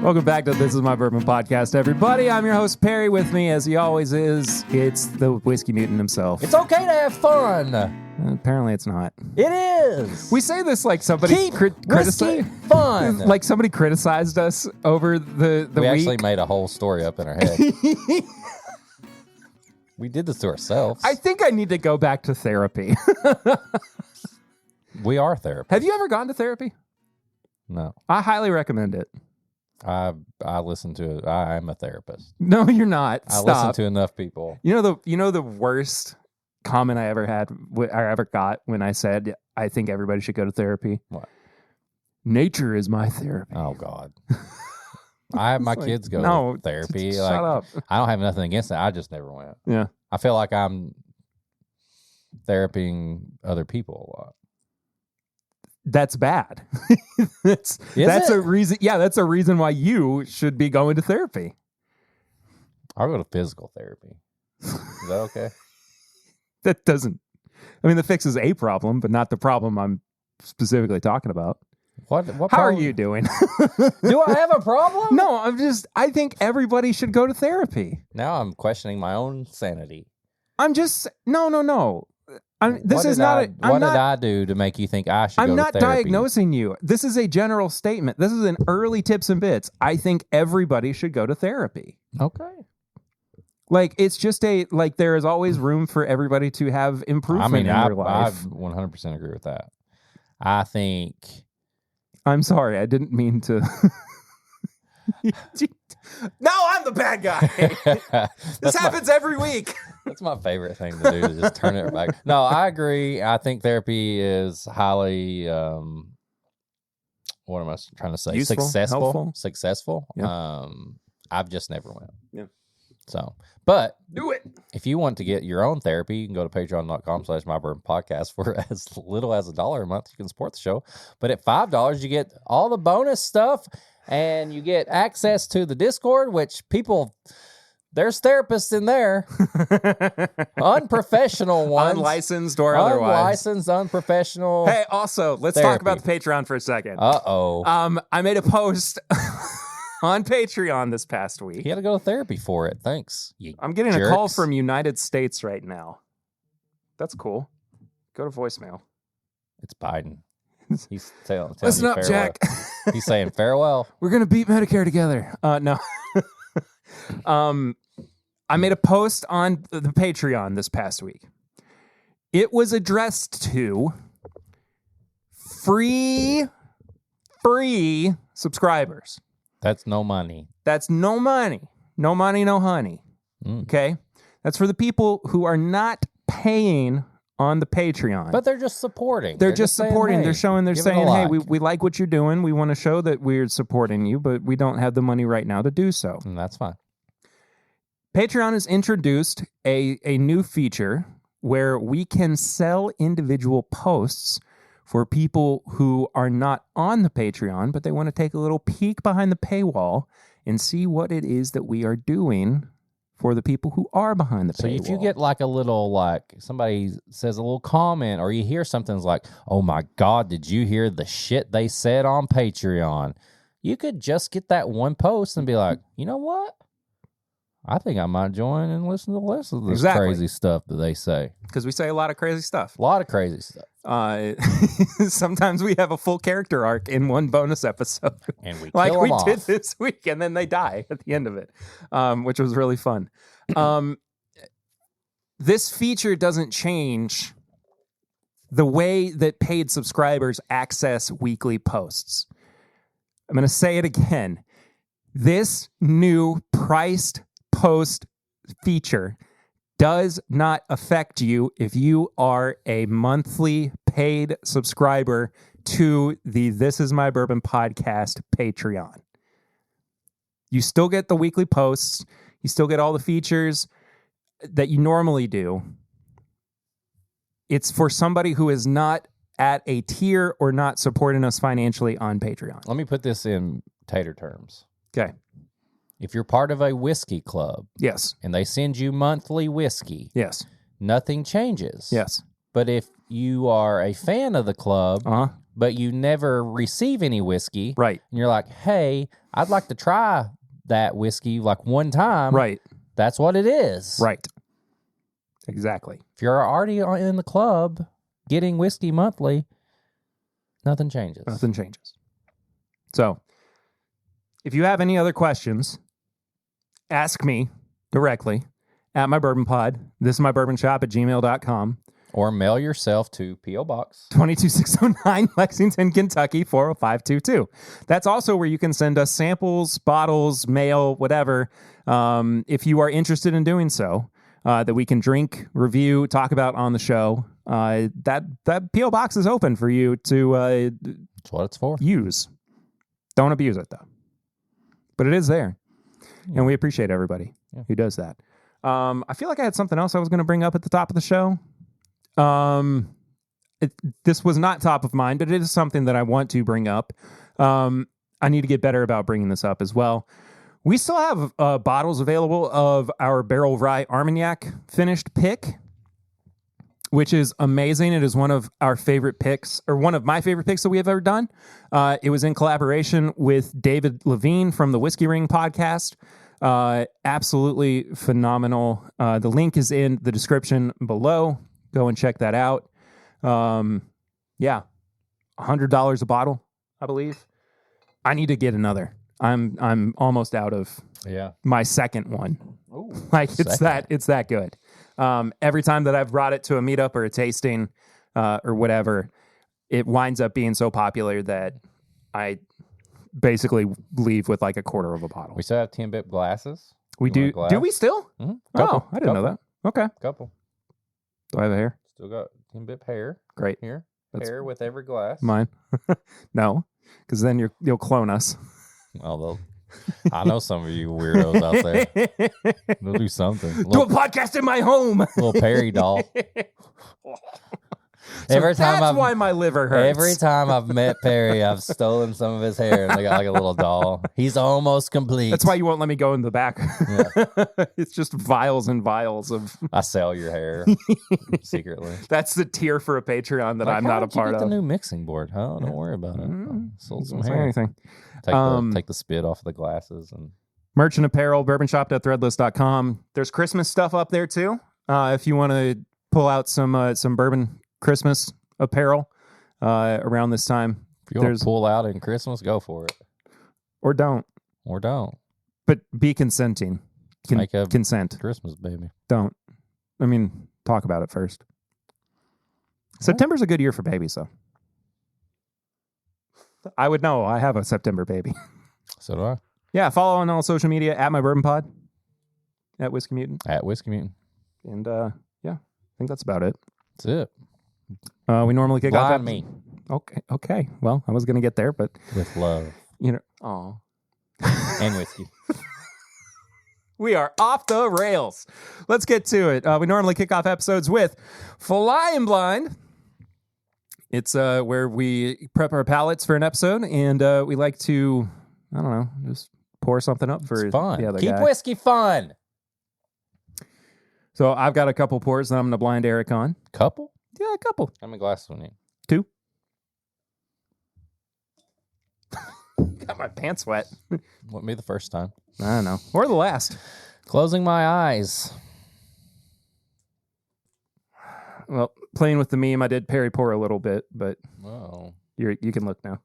Welcome back to This Is My Bourbon Podcast, everybody. I'm your host, Perry. With me, as he always is, it's the Whiskey Mutant himself. It's okay to have fun. Apparently, it's not. It is. We say this like somebody criticized fun. Like somebody criticized us over the we week. actually made a whole story up in our head. We did this to ourselves. I think I need to go back to therapy. We are therapists. Have you ever gone to therapy? No. I highly recommend it. I listen to it. I'm a therapist. No, you're not. I Stop. listen to enough people. You know the worst comment I ever had, I ever got when I said I think everybody should go to therapy. What? Nature is my therapy. Oh God. I have my kids go to therapy. Shut up. I don't have nothing against it. I just never went. Yeah. I feel like I'm therapying other people a lot. That's bad. that's it? a reason. Yeah, that's a reason why you should be going to therapy. I'll go to physical therapy. Is that okay? That doesn't. I mean, that fixes a problem, but not the problem I'm specifically talking about. What How are you doing? Do I have a problem? No, I think everybody should go to therapy. Now I'm questioning my own sanity. No. What did I do to make you think I should go to therapy? I'm not diagnosing you. This is a general statement. This is an early tips and bits. I think everybody should go to therapy. Okay. Like, it's just there is always room for everybody to have improvement in their life. I 100% agree with that. I think... I'm sorry. I didn't mean to... No, I'm the bad guy. This happens every week. That's my favorite thing to do, to just turn it back. No, I agree. I think therapy is highly, what am I trying to say? Useful, helpful. Successful. Yeah. I've just never went. Yeah. So, but do it. If you want to get your own therapy, you can go to patreon.com/mybourbonpodcast for as little as $1 a month. You can support the show. But at $5, you get all the bonus stuff. And you get access to the Discord, which there's therapists in there. Unprofessional ones. Unlicensed or otherwise. Unlicensed, unprofessional. Hey, also, let's talk about the Patreon for a second. Uh-oh. I made a post on Patreon this past week. You had to go to therapy for it. Thanks. I'm getting a call from United States right now. That's cool. Go to voicemail. It's Biden. He's telling Listen you up, farewell. Jack. He's saying farewell. We're going to beat Medicare together. No. I made a post on the Patreon this past week. It was addressed to free subscribers. That's no money. That's no money. No money, no honey. Okay? That's for the people who are not paying on the Patreon. But they're just supporting. They're just supporting. Saying, they're saying, hey, we like what you're doing. We want to show that we're supporting you, but we don't have the money right now to do so. And that's fine. Patreon has introduced a new feature where we can sell individual posts for people who are not on the Patreon, but they want to take a little peek behind the paywall and see what it is that we are doing for the people who are behind the paywall. So if you get like a little, somebody says a little comment, or you hear something like, oh my God, did you hear the shit they said on Patreon? You could just get that one post and be like, you know what? I think I might join and listen to the rest of this crazy stuff that they say. Because we say a lot of crazy stuff. A lot of crazy stuff. Sometimes we have a full character arc in one bonus episode. And we like kill we them did off. this week, and then they die at the end of it, which was really fun. This feature doesn't change the way that paid subscribers access weekly posts. I'm going to say it again. This new priced post feature does not affect you if you are a monthly paid subscriber to the This Is My Bourbon Podcast Patreon. You still get the weekly posts. You still get all the features that you normally do. It's for somebody who is not at a tier or not supporting us financially on Patreon. Let me put this in tater terms. Okay. If you're part of a whiskey club, yes, and they send you monthly whiskey, yes, nothing changes. Yes. But if you are a fan of the club, but you never receive any whiskey. Right. And you're like, hey, I'd like to try that whiskey like one time. Right. That's what it is. Right. Exactly. If you're already in the club getting whiskey monthly, nothing changes. Nothing changes. So, if you have any other questions, ask me directly at my bourbon pod. This is my bourbon shop at gmail.com. Or mail yourself to P.O. Box 22609 Lexington, Kentucky 40522. That's also where you can send us samples, bottles, mail, whatever, if you are interested in doing so, that we can drink, review, talk about on the show. That P.O. Box is open for you to That's what it's for. use. Don't abuse it, though. But it is there. And we appreciate everybody who does that. I feel like I had something else I was going to bring up at the top of the show. This was not top of mind, but it is something that I want to bring up. I need to get better about bringing this up as well. We still have bottles available of our Barrel Rye Armagnac finished pick, which is amazing. It is one of our favorite picks, or one of my favorite picks that we have ever done. It was in collaboration with David Levine from the Whiskey Ring podcast. Absolutely phenomenal. The link is in the description below. Go and check that out. Yeah, $100 a bottle, I believe. I need to get another. I'm almost out of my second one. Ooh, like it's that good. Every time that I've brought it to a meetup or a tasting or whatever, it winds up being so popular that I basically leave with like a quarter of a bottle. We still have TIMBP glasses. We do. Do we still? Mm-hmm. Oh, I didn't know that. Okay. Couple. Do I have a hair? Still got TIMBP hair. Great. Here. That's hair with every glass. Mine. No, because then you'll clone us. Although I know some of you weirdos out there. They'll do something. Do a podcast in my home. Little Perry doll. So that's why my liver hurts. Every time I've met Perry, I've stolen some of his hair, and they got like a little doll. He's almost complete. That's why you won't let me go in the back. Yeah. It's just vials and vials of. I sell your hair secretly. That's the tier for a Patreon that like, I'm not a part of. The new mixing board, huh? Don't worry about it. Sold some hair. Anything. Take the spit off of the glasses and merch and apparel. Bourbonshop.threadless.com. There's Christmas stuff up there too. If you want to pull out some bourbon Christmas apparel around this time. If you want to pull out in Christmas, go for it. Or don't. But be consenting. Make a consent. Christmas baby. Don't. I mean, talk about it first. September's a good year for babies, though. I would know. I have a September baby. So do I. Yeah, follow on all social media at my bourbon pod. At Whiskey Mutant. At Whiskey Mutant. And yeah, I think that's about it. That's it. We normally kick off. Me. Okay. Well, I was going to get there, but with love, oh, and whiskey. We are off the rails. Let's get to it. We normally kick off episodes with Flying Blind. It's where we prep our palates for an episode, and we like to, I don't know, just pour something up for the other guy. Keep whiskey fun. So I've got a couple pours that I'm going to blind Eric on. Couple? Yeah, a couple. How many glasses do we need? 2. Got my pants wet. Wouldn't be the first time. I don't know. Or the last. Closing my eyes. Well, playing with the meme, I did Perry pour a little bit, but you can look now.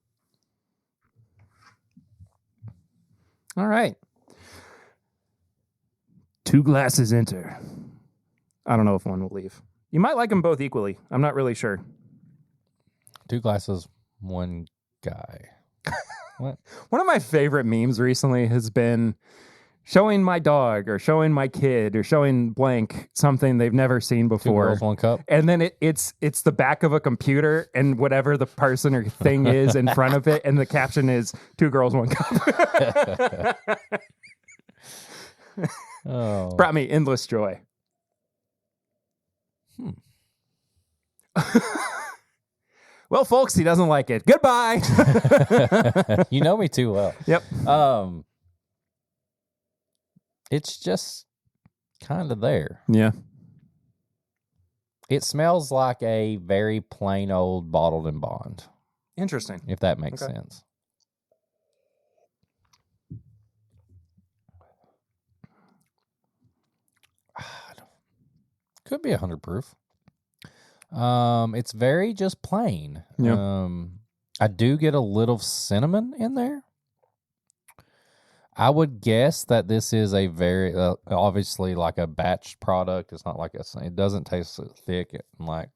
All right. 2 glasses enter. I don't know if one will leave. You might like them both equally. I'm not really sure. 2 glasses, 1 guy. What? One of my favorite memes recently has been showing my dog or showing my kid or showing blank something they've never seen before. 2 girls, 1 cup. And then it's the back of a computer and whatever the person or thing is in front of it, and the caption is 2 girls, 1 cup. Oh. Brought me endless joy. Well, folks, he doesn't like it. Goodbye. You know me too well. Yep. It's just kind of there. Yeah. It smells like a very plain old bottled and bond. Interesting. if that makes Okay. sense. Could be 100 proof. It's very just plain. Yeah. I do get a little cinnamon in there. I would guess that this is a very obviously like a batch product. It's not like it doesn't taste so thick and like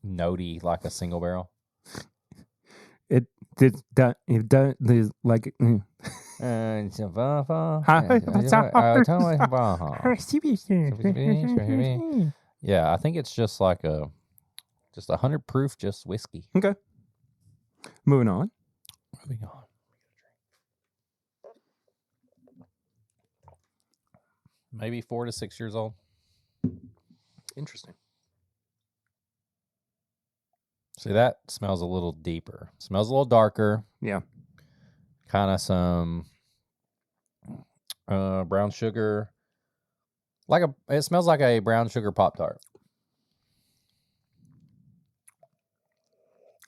notey like a single barrel. It does like. Yeah, I think it's just like just 100 proof, just whiskey. Okay. Moving on. Maybe 4 to 6 years old. Interesting. See, that smells a little deeper. Smells a little darker. Yeah. Kind of some brown sugar. It smells like a brown sugar Pop-Tart.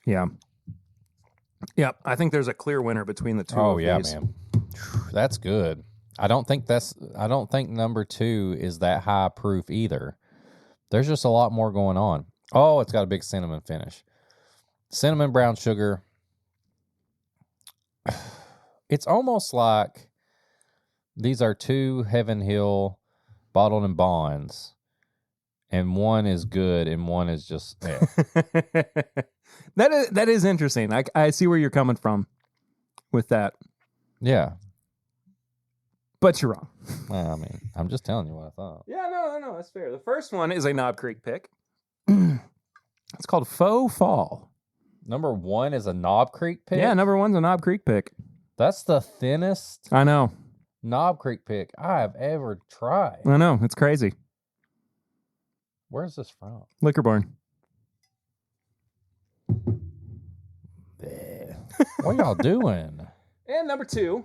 Yeah. Yeah. I think there's a clear winner between the two. Oh of yeah, these. man. That's good. I don't think number 2 is that high proof either. There's just a lot more going on. Oh, it's got a big cinnamon finish. Cinnamon brown sugar. It's almost like these are 2 Heaven Hill bottled in bonds, and one is good and one is just That is interesting. I see where you're coming from with that, yeah. but you're wrong. Well, I mean, I'm just telling you what I thought. Yeah, no, that's fair. The first one is a Knob Creek pick. It's called Faux Fall. Number 1 is a Knob Creek pick. Yeah, number 1's a Knob Creek pick. That's the thinnest I know. Knob Creek pick I have ever tried. I know. It's crazy. Where's this from? Liquor Barn. What y'all doing? And number 2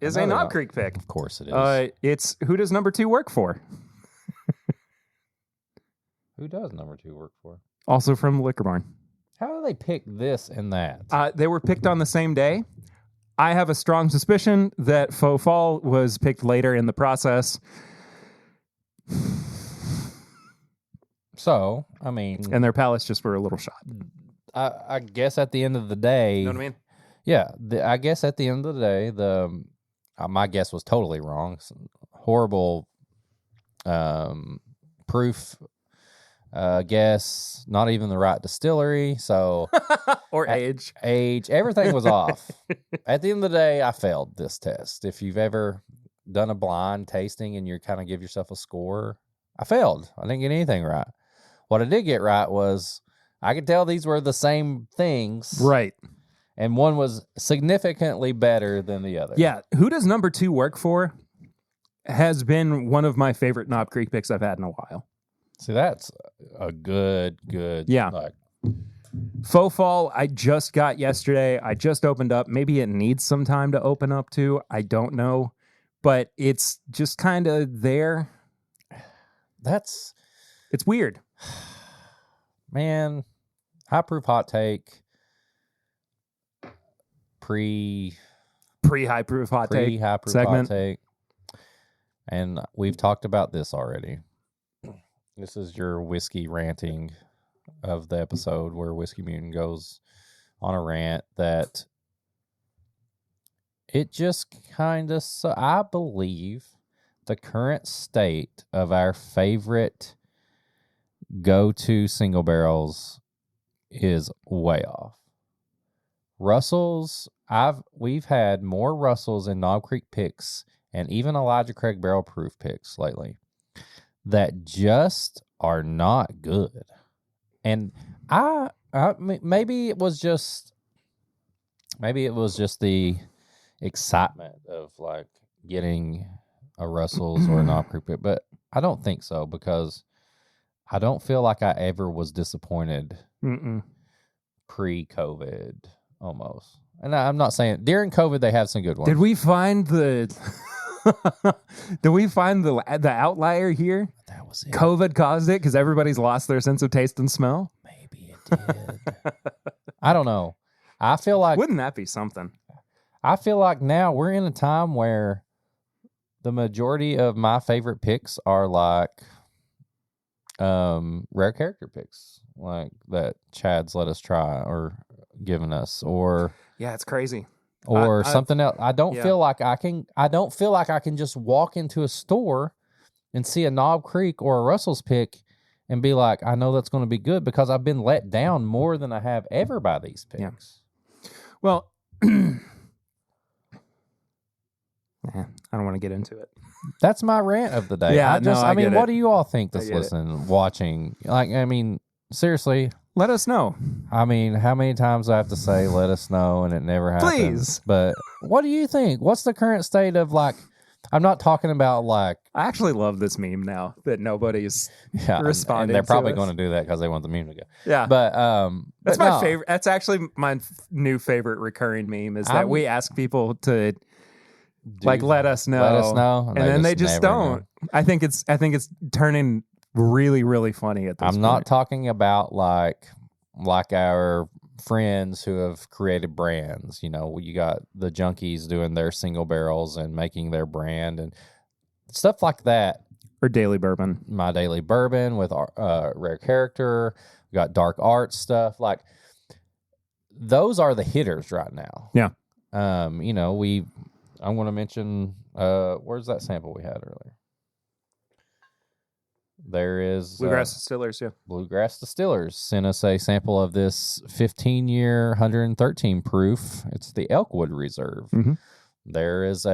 is a Another Knob Knob. Creek pick. Of course it is. It's who does number 2 work for? Who does number 2 work for? Also from Liquor Barn. How do they pick this and that? They were picked on the same day. I have a strong suspicion that Faux Fall was picked later in the process. So, I mean, And their palates just were a little shot. I guess at the end of the day, You know what I mean? yeah, I guess at the end of the day, my guess was totally wrong. Some horrible proof guess, not even the right distillery. So Or age. Everything was off. At the end of the day, I failed this test. If you've ever done a blind tasting and you kind of give yourself a score, I failed. I didn't get anything right. What I did get right was I could tell these were the same things. Right. And one was significantly better than the other. Yeah. Who does number 2 work for? Has been one of my favorite Knob Creek picks I've had in a while. See, that's a good. Yeah. Like, Faux Fall, I just got yesterday. I just opened up. Maybe it needs some time to open up too. I don't know. But it's just kind of there. It's weird. Man, high proof hot take. Pre-high proof hot take High proof segment. hot take. And we've talked about this already. This is your whiskey ranting of the episode where Whiskey Mutant goes on a rant that it just kind of, I believe the current state of our favorite go-to single barrels is way off. Russells, we've had more Russells and Knob Creek picks and even Elijah Craig barrel proof picks lately that just are not good. And maybe it was just the excitement of like getting a Russell's or a Knob Creek pick, but I don't think so because I don't feel like I ever was disappointed pre-COVID almost. And I'm not saying during COVID they have some good ones. Did we find the outlier here? That was it. COVID caused it because everybody's lost their sense of taste and smell. Maybe it did. I don't know. I feel like Wouldn't that be something? I feel like now we're in a time where the majority of my favorite picks are like rare character picks, like that Chad's let us try or given us, or Yeah, it's crazy. or I- something else. I don't yeah. feel like I can just walk into a store and see a Knob Creek or a Russell's pick and be like, I know that's going to be good, because I've been let down more than I have ever by these picks. Yeah. Well, I don't want to get into it. That's my rant of the day. Yeah, I mean, get what it. do you all think that's get it. listening, watching? Like, I mean, seriously, Let us know. I mean, how many times do I have to say, let us know, and it never happens? Please. But what do you think? What's the current state of, like, I'm not talking about, like, I actually love this meme now that nobody's yeah, responding and they're probably to going us. to do that because they want the meme to go. Yeah. But That's but my no, favorite. That's actually my new favorite recurring meme is that we ask people to like let us know, and then they just never don't. know. I think it's turning really, really funny at this I'm point. not talking about like our friends who have created brands. You know, you got the Junkies doing their single barrels and making their brand and stuff like that. Or Daily Bourbon. My Daily Bourbon with Rare Character. We got Dark Art stuff. Like, those are the hitters right now. Yeah. You know, I'm going to mention, where's that sample we had earlier? There is Bluegrass Distillers, yeah. Bluegrass Distillers sent us a sample of this 15-year 113 proof. It's the Elkwood Reserve. Mhm. There is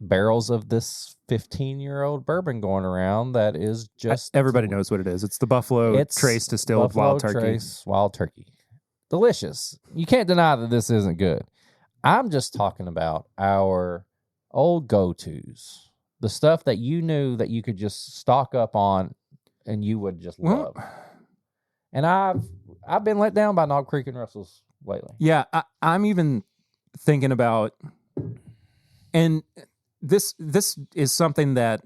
barrels of this 15-year-old bourbon going around that is just Everybody knows what it is. It's the Buffalo Trace Distilled Buffalo Wild Turkey. Trace Wild Turkey. Delicious. You can't deny that this isn't good. I'm just talking about our old go-tos. The stuff that you knew that you could just stock up on and you would just love. And I've been let down by Knob Creek and Russell's lately. Yeah, I'm even thinking about, and this is something that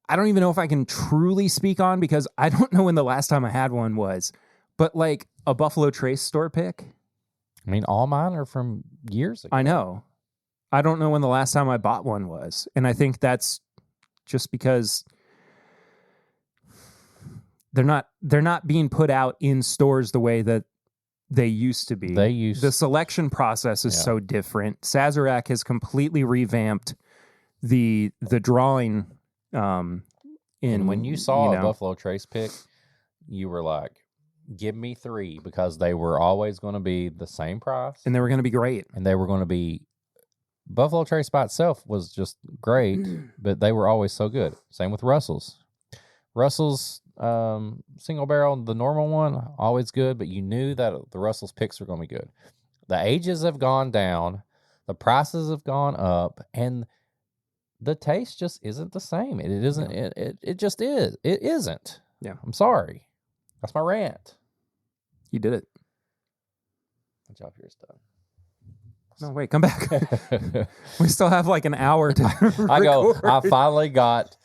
I don't even know if I can truly speak on because I don't know when the last time I had one was, but like a Buffalo Trace store pick. I mean, all mine are from years ago. I know. I don't know when the last time I bought one was. And I think that's just because they're not being put out in stores the way that they used to be. The selection process is so different. Sazerac has completely revamped the drawing And when you saw a Buffalo Trace pick, you were like, give me 3, because they were always going to be the same price. And they were going to be great. And they were going to be... Buffalo Trace by itself was just great, but they were always so good. Same with Russell's. Russell's single barrel, the normal one, always good, but you knew that the Russell's picks were going to be good. The ages have gone down, the prices have gone up, and the taste just isn't the same. It isn't. It just is. It isn't. Yeah. I'm sorry. That's my rant. You did it. My job here is done. No, wait, come back. We still have like an hour to I finally got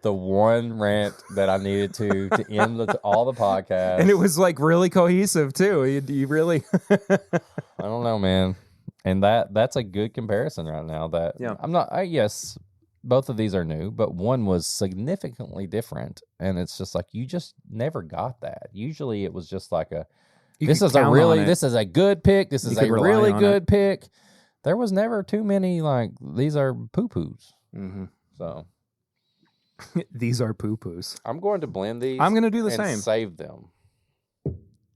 the one rant that I needed to end all the podcasts. And it was like really cohesive too. You really... I don't know, man. And that's a good comparison right now. That I'm not. Yes, both of these are new, but one was significantly different, and it's just like you just never got that. Usually, it was just like this is a good pick. This is a really good pick. There was never too many like these are poo poos. Mm-hmm. So these are poo poos. I'm going to blend these. I'm going to do the and same. Save them.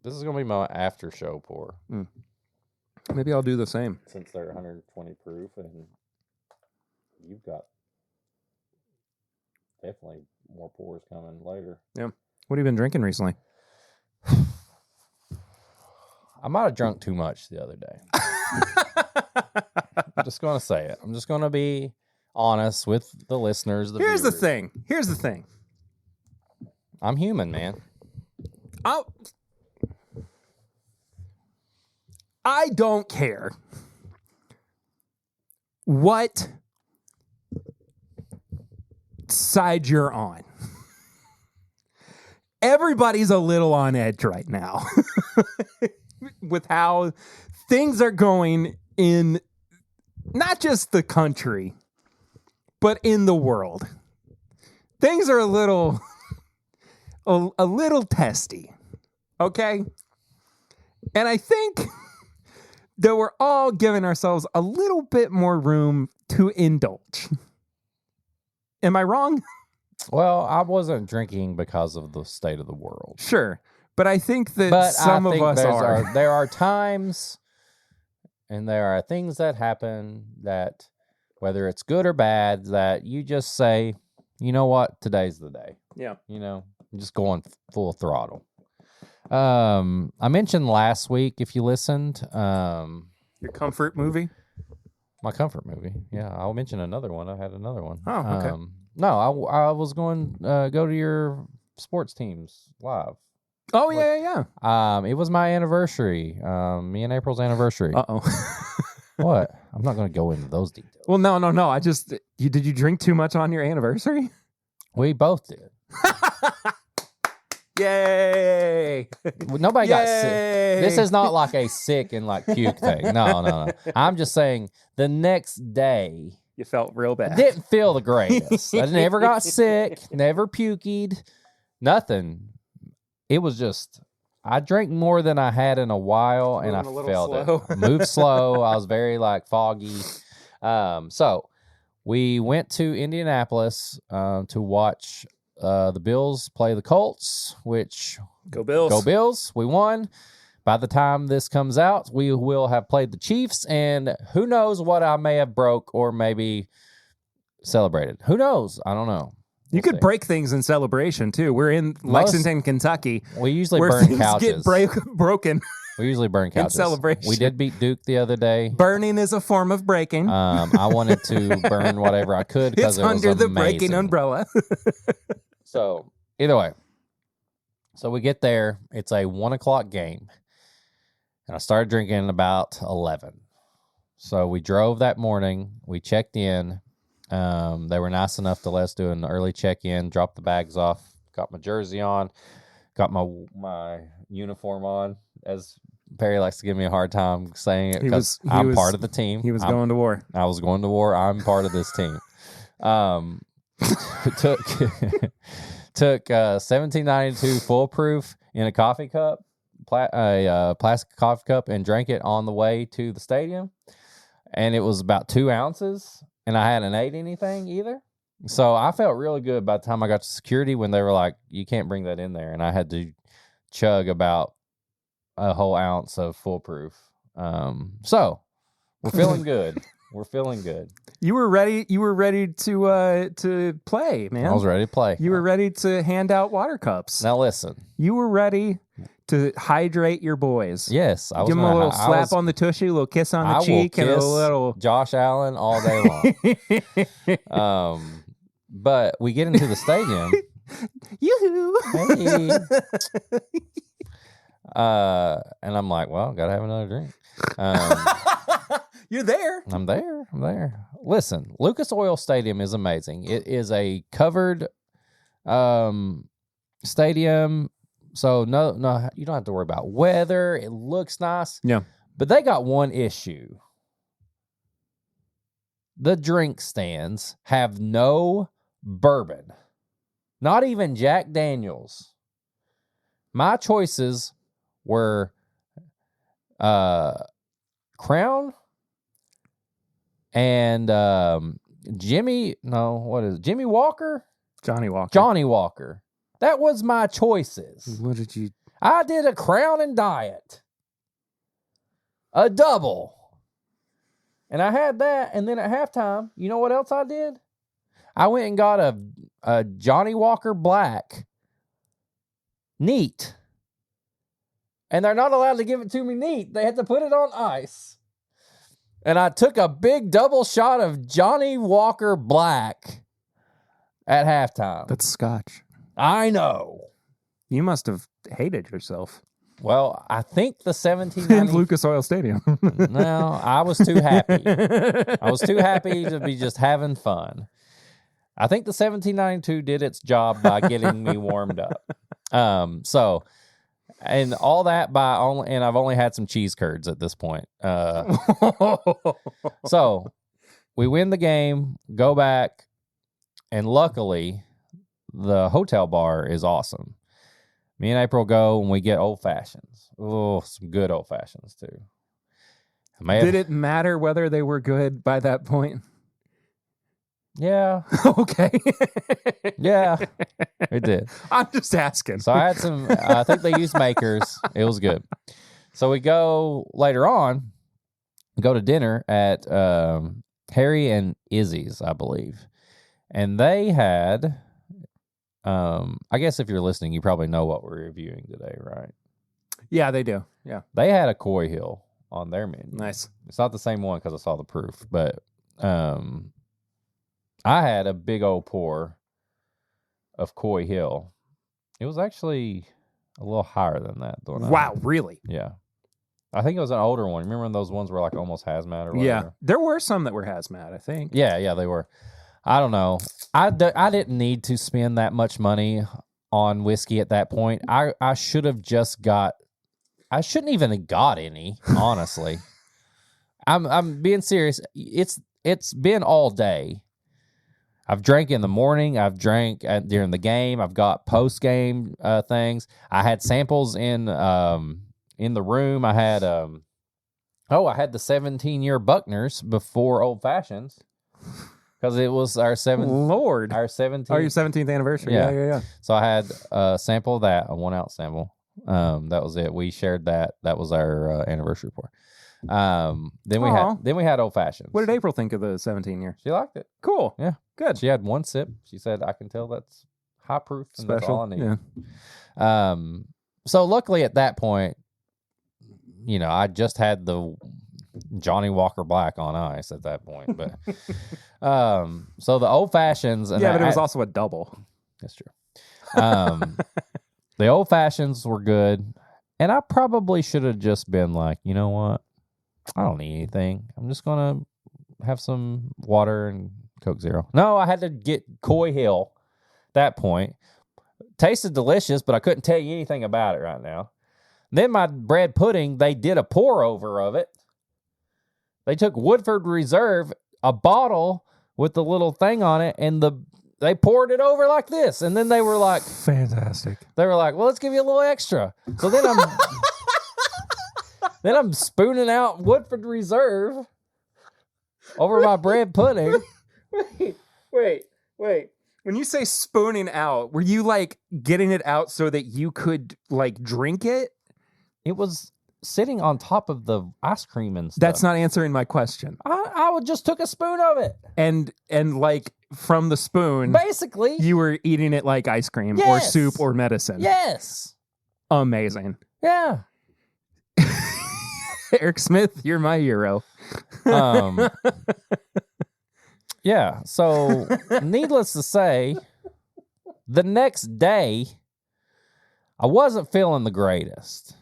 This is going to be my after show pour. Maybe I'll do the same since they're 120 proof, and you've got definitely more pours coming later. Yeah. What have you been drinking recently? I might have drunk too much the other day. I'm just going to say it. I'm just going to be honest with the listeners. Here's the thing. I'm human, man. I don't care what side you're on. Everybody's a little on edge right now. with how things are going in not just the country, but in the world. Things are a little testy, okay? And I think that we're all giving ourselves a little bit more room to indulge. Am I wrong? Well, I wasn't drinking because of the state of the world. Sure. But I think that some of us are. There are times and there are things that happen that, whether it's good or bad, that you just say, you know what, today's the day. Yeah. You know, I'm just going full throttle. I mentioned last week, if you listened, your comfort movie? My comfort movie. Yeah, I'll mention another one. I had another one. Oh, okay. No, I was going go to your sports teams live. Oh, yeah. It was my anniversary. Me and April's anniversary. Uh-oh. What? I'm not going to go into those details. Well, no. I just... Did you drink too much on your anniversary? We both did. Yay! Nobody got sick. This is not like a sick and like puke thing. No. I'm just saying the next day... You felt real bad. Didn't feel the greatest. I never got sick, never puked, nothing. It was just, I drank more than I had in a while, and I felt it. Moved slow. I was very like foggy. So we went to Indianapolis to watch the Bills play the Colts, which Go Bills. Go Bills. We won. By the time this comes out, we will have played the Chiefs, and who knows what I may have broke or maybe celebrated. Who knows? I don't know. You could break things in celebration, too. We're in Lexington, Kentucky. We usually burn couches. Get broken. We usually burn couches. In celebration. We did beat Duke the other day. Burning is a form of breaking. I wanted to burn whatever I could because it was under the amazing. breaking umbrella. So, either way. So, we get there. It's a 1:00 game. And I started drinking about 11. So we drove that morning. We checked in. They were nice enough to let us do an early check-in, drop the bags off, got my jersey on, got my uniform on, as Perry likes to give me a hard time saying it because I'm part of the team. He was going to war. I was going to war. I'm part of this team. Took 1792 foolproof in a coffee cup. A plastic coffee cup and drank it on the way to the stadium, and it was about 2 ounces, and I hadn't ate anything either, so I felt really good by the time I got to security when they were like, you can't bring that in there, and I had to chug about a whole ounce of foolproof. So we're feeling good. We're feeling good. You were ready to play, man. I was ready to play. You were ready to hand out water cups. Now listen. You were ready to hydrate your boys. Yes. I was Give them a little slap on the tushy, a little kiss on the cheek, and a little... Josh Allen all day long. But we get into the stadium. Yoo-hoo! Hey. And I'm like, well, got to have another drink. You're there. I'm there. Listen, Lucas Oil Stadium is amazing. It is a covered stadium, so no, you don't have to worry about weather. It looks nice. Yeah. But they got one issue. The drink stands have no bourbon. Not even Jack Daniels. My choices were Crown and Jimmy Walker? Johnny Walker. Johnny Walker. That was my choices. What did you... I did a Crown and Diet. A double. And I had that, and then at halftime, you know what else I did? I went and got a Johnny Walker Black neat. And they're not allowed to give it to me neat. They had to put it on ice. And I took a big double shot of Johnny Walker Black at halftime. That's Scotch. I know. You must have hated yourself. Well, I think the 1790... In Lucas Oil Stadium. No, I was too happy. I was too happy to be just having fun. I think the 1792 did its job by getting me warmed up. So And all that and I've only had some cheese curds at this point. So we win the game, go back, and luckily the hotel bar is awesome. Me and April go and we get old fashions. Oh, some good old fashions too. Did it matter whether they were good by that point? Yeah. Okay. Yeah, it did. I'm just asking. So I had some, I think they used Makers. It was good. So we go later on, go to dinner at Harry and Izzy's, I believe. And they had, I guess if you're listening, you probably know what we're reviewing today, right? Yeah, they do. Yeah. They had a Koi Hill on their menu. Nice. It's not the same one because I saw the proof, but I had a big old pour of Koi Hill. It was actually a little higher than that. Wow, really? Yeah. I think it was an older one. Remember when those ones were like almost hazmat or whatever? Yeah. There were some that were hazmat, I think. Yeah, they were. I don't know. I didn't need to spend that much money on whiskey at that point. I should have just got... I shouldn't even have got any, honestly. I'm being serious. It's been all day. I've drank in the morning. I've drank during the game. I've got post-game things. I had samples in the room. I had I had the 17-year Buckners before Old Fashions because it was our 17th. Your 17th anniversary. Yeah. So I had a sample of that, a 1-ounce sample. That was it. We shared that. That was our anniversary pour. Then we had Old Fashions. What did April think of the 17-year? She liked it. Cool. Yeah. Good. She had one sip. She said, I can tell that's high proof and Special. that's all I need. Yeah. So luckily at that point, I just had the Johnny Walker Black on ice at that point. But so the Old Fashions. And but it was also a double. That's true. The Old Fashions were good. And I probably should have just been like, you know what? I don't need anything. I'm just going to have some water and Coke Zero. No, I had to get Koi Hill at that point. Tasted delicious, but I couldn't tell you anything about it right now. Then my bread pudding, they did a pour over of it. They took Woodford Reserve, a bottle with the little thing on it, and they poured it over like this. And then they were like... Fantastic. They were like, well, let's give you a little extra. So then I'm spooning out Woodford Reserve over my bread pudding. Wait. When you say spooning out, were you like getting it out so that you could like drink it? It was sitting on top of the ice cream and stuff. That's not answering my question. I just took a spoon of it. And like from the spoon, basically, you were eating it like ice cream or soup or medicine. Yes. Amazing. Yeah. Eric Smith, you're my hero. Yeah. So, needless to say, the next day, I wasn't feeling the greatest.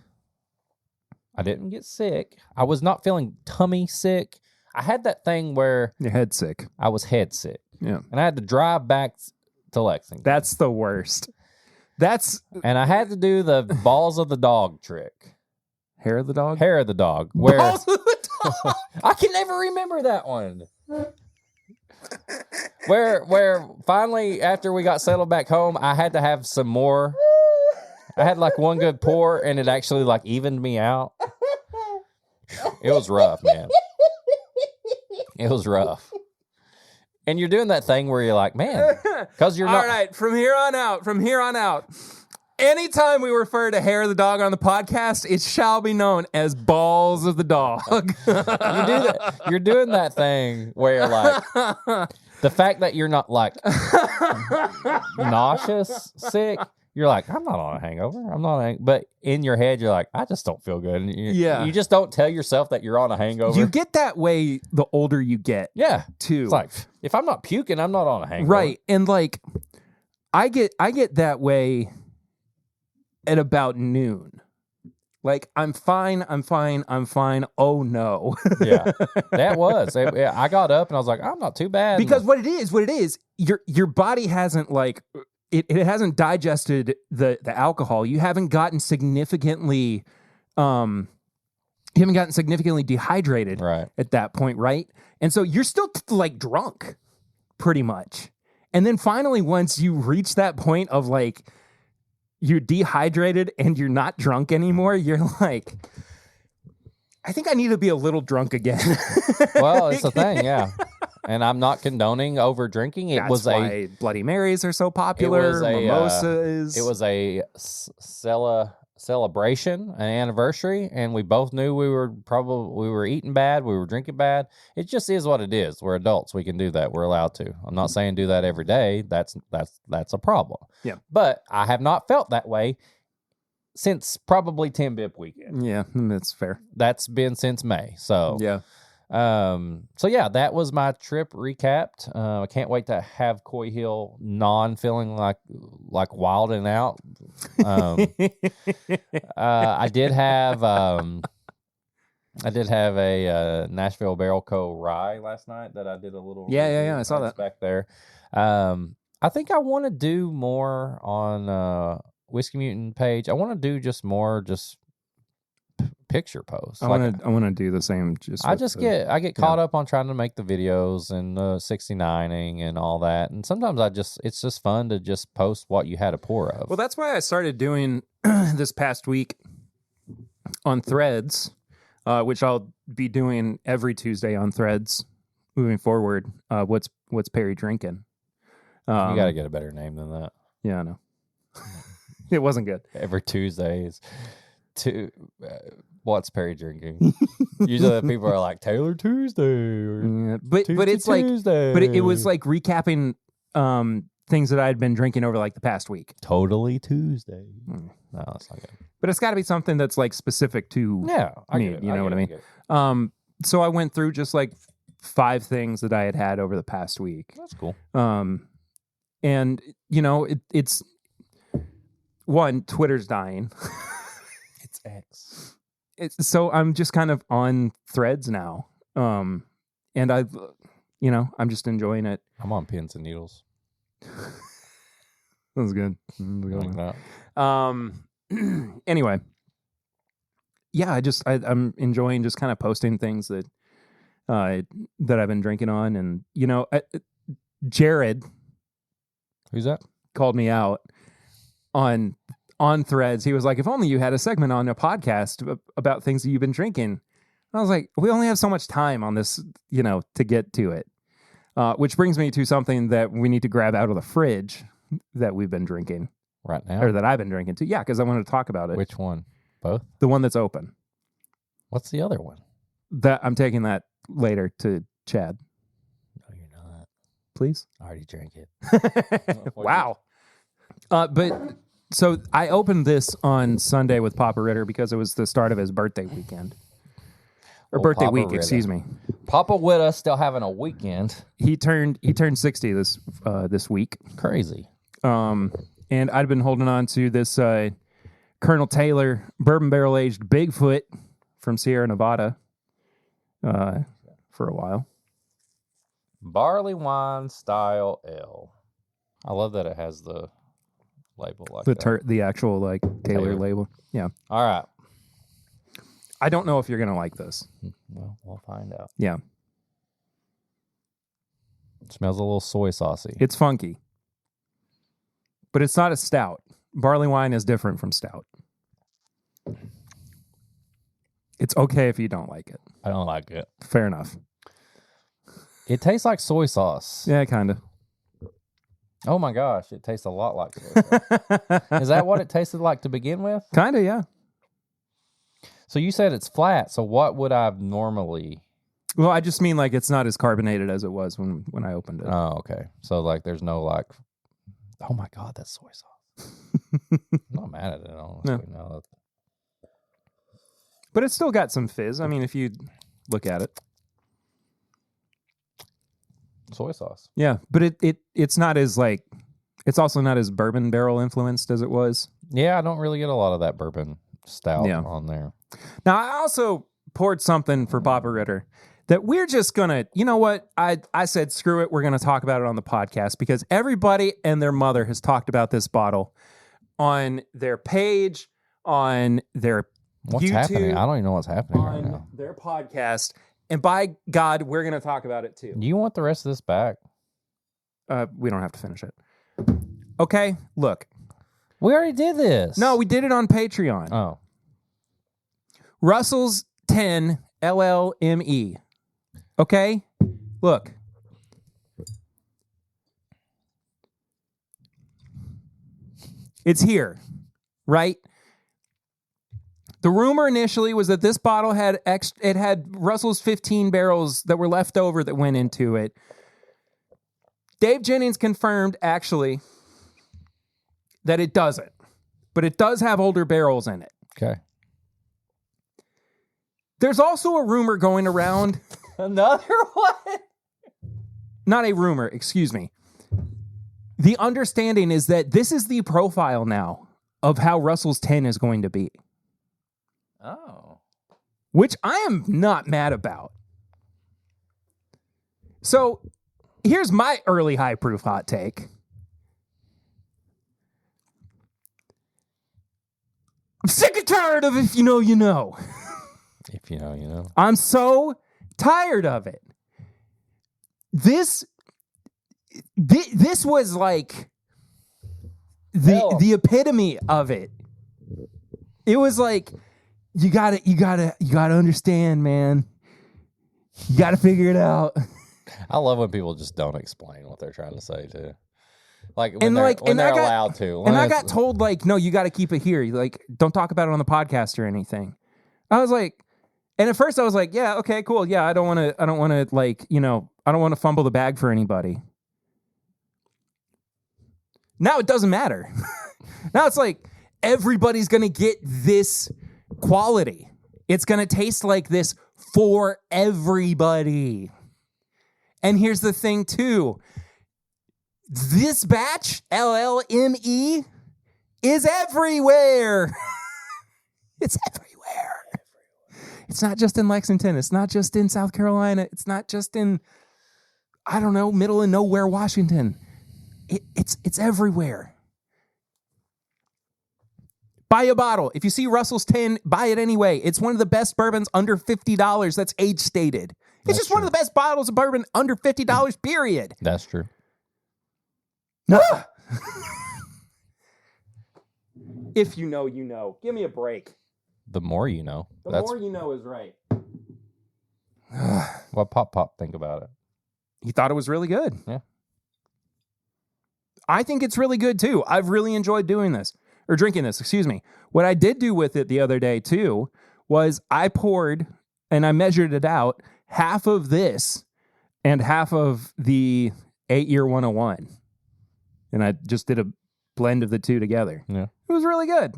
I didn't get sick. I was not feeling tummy sick. I had that thing where... Your head sick. I was head sick. Yeah. And I had to drive back to Lexington. That's the worst. And I had to do the balls of the dog trick. Hair of the dog? Hair of the dog. Where balls of the dog! I can never remember that one. Where finally, after we got settled back home, I had to have some more. I had like one good pour, and it actually like evened me out. It was rough, man. It was rough. And you're doing that thing where you're like, man, because you're not. All right, from here on out, anytime we refer to hair of the dog on the podcast, it shall be known as balls of the dog. You're doing that thing where you're like, the fact that you're not like nauseous, sick, you're like, I'm not on a hangover. But in your head, you're like, I just don't feel good. And you just don't tell yourself that you're on a hangover. You get that way the older you get. Yeah. Too. It's like, if I'm not puking, I'm not on a hangover. Right. And like, I get that way at about noon. Like, I'm fine. Oh no. Yeah. That was. I got up and I was like, I'm not too bad. Because what it is, your body hasn't like it hasn't digested the alcohol. You haven't gotten significantly dehydrated Right. at that point, right? And so you're still like drunk pretty much. And then finally, once you reach that point of like you're dehydrated and you're not drunk anymore, you're like, I think I need to be a little drunk again. Well, it's the thing, yeah. And I'm not condoning over drinking. That's why Bloody Marys are so popular. Mimosas. It was a celebration, an anniversary, and we both knew we were eating bad, we were drinking bad. It just is what it is. We're adults. We can do that. We're allowed to. I'm not saying do that every day. That's a problem. Yeah. But I have not felt that way since probably TIMBP weekend. Yeah, that's fair. That's been since May. So yeah. So yeah, that was my trip recapped. I can't wait to have Coy Hill feeling like wilding out. I did have a Nashville Barrel Co. rye last night that I did a little. Yeah. I saw that back there. I think I want to do more on Whiskey Mutant page. I want to do just more picture posts. I want to do the same. I get caught up on trying to make the videos and 69ing and all that, and sometimes it's just fun to just post what you had a pour of. Well, that's why I started doing this past week on Threads, which I'll be doing every Tuesday on Threads moving forward. What's Perry drinking? You got to get a better name than that. Yeah, I know. It wasn't good. Every Tuesday is what's Perry drinking? Usually people are like Taylor Tuesday, or but it's Tuesday. Like, but it was like recapping things that I had been drinking over like the past week. Totally Tuesday. No, that's not good. But it's got to be something that's like specific to I me. get it. You know what I mean? So I went through just like 5 things that I had over the past week. That's cool. And you know it's one, Twitter's dying. It's X. So I'm just kind of on Threads now. And I'm just enjoying it. I'm on pins and needles. That was good. Like that. Anyway. Yeah, I'm enjoying just kind of posting things that I've been drinking on. And, Jared. Who's that? Called me out on Threads. He was like, if only you had a segment on a podcast about things that you've been drinking. And I was like, we only have so much time on this, to get to it. Which brings me to something that we need to grab out of the fridge that we've been drinking. Right now? Or that I've been drinking too. Yeah, because I wanted to talk about it. Which one? Both? The one that's open. What's the other one? That I'm taking that later to Chad. No, you're not. Please? I already drank it. Wow. But so I opened this on Sunday with Papa Ritter because it was the start of his birthday weekend. Or birthday Papa week, Ritter. excuse me. Papa with us still having a weekend. He turned 60 this week. Crazy. And I'd been holding on to this Colonel Taylor bourbon barrel aged Bigfoot from Sierra Nevada for a while. Barley wine style ale. I love that it has the label like that. The actual like Taylor label. Yeah. All right. I don't know if you're gonna like this. Well, we'll find out. Yeah. It smells a little soy saucy. It's funky. But it's not a stout. Barley wine is different from stout. It's okay if you don't like it. I don't like it. Fair enough. It tastes like soy sauce. Yeah, kind of. Oh my gosh, it tastes a lot like soy sauce. Is that what it tasted like to begin with? Kind of, yeah. So you said it's flat, so what would I normally... Well, I just mean like it's not as carbonated as it was when I opened it. Oh, okay. So like there's no like... Oh my God, that's soy sauce. I'm not mad at it, honestly. No. But it's still got some fizz. I mean, if you look at it. Soy sauce. Yeah, but it's not as like... It's also not as bourbon barrel influenced as it was. Yeah, I don't really get a lot of that bourbon stout on there. Now, I also poured something for Papa Ritter that we're just gonna, you know what? I said, screw it. We're gonna talk about it on the podcast because everybody and their mother has talked about this bottle on their page, on their What's YouTube, happening? I don't even know what's happening right on now. their podcast. And by God, we're gonna talk about it too. Do you want the rest of this back? We don't have to finish it. Okay, look. We already did this. No, we did it on Patreon. Oh. Russell's 10 LLME. Okay? Look. It's here, right? The rumor initially was that this bottle had it had Russell's 15 barrels that were left over that went into it. Dave Jennings confirmed, actually, that it doesn't. But it does have older barrels in it. Okay. There's also a rumor going around. Another one? Not a rumor, excuse me. The understanding is that this is the profile now of how Russell's 10 is going to be. Oh. Which I am not mad about. So, here's my early high proof hot take. I'm sick and tired of if you know, you know. If you know, you know. I'm so tired of it. This was like the epitome of it. It was like you gotta understand, man. You gotta figure it out. I love when people just don't explain what they're trying to say too. Like when they're allowed to. And I got told, like, no, you got to keep it here. Like, don't talk about it on the podcast or anything. I was like, and at first I was like, yeah, okay, cool. Yeah, I don't want to like, I don't want to fumble the bag for anybody. Now it doesn't matter. Now it's like everybody's going to get this quality. It's going to taste like this for everybody. And here's the thing too. This batch, LLME, is everywhere. It's everywhere. It's not just in Lexington. It's not just in South Carolina. It's not just in, I don't know, middle of nowhere, Washington. It's everywhere. Buy a bottle. If you see Russell's 10, buy it anyway. It's one of the best bourbons under $50. That's age stated. It's just one of the best bottles of bourbon under $50, period. That's true. If you know, you know. Give me a break. The more you know. The more you know is right. What Pop think about it? He thought it was really good. Yeah. I think it's really good too. I've really enjoyed doing this. Or drinking this, excuse me. What I did do with it the other day too was I poured and I measured it out, half of this and half of the 8-year 101. And I just did a blend of the two together. Yeah. It was really good.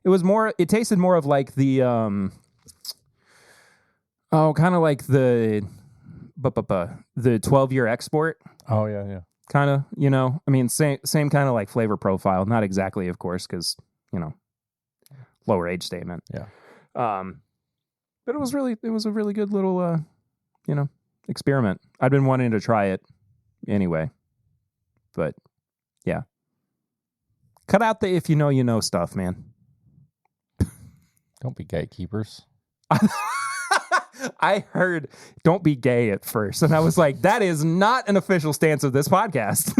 It tasted more of like the, kind of like the 12-year export. Oh, yeah, yeah. Kind of, I mean, same kind of like flavor profile. Not exactly, of course, because, lower age statement. Yeah. But it was a really good little, experiment. I'd been wanting to try it anyway, but yeah. Cut out the if you know, you know stuff, man. Don't be gatekeepers. I heard don't be gay at first. And I was like, that is not an official stance of this podcast.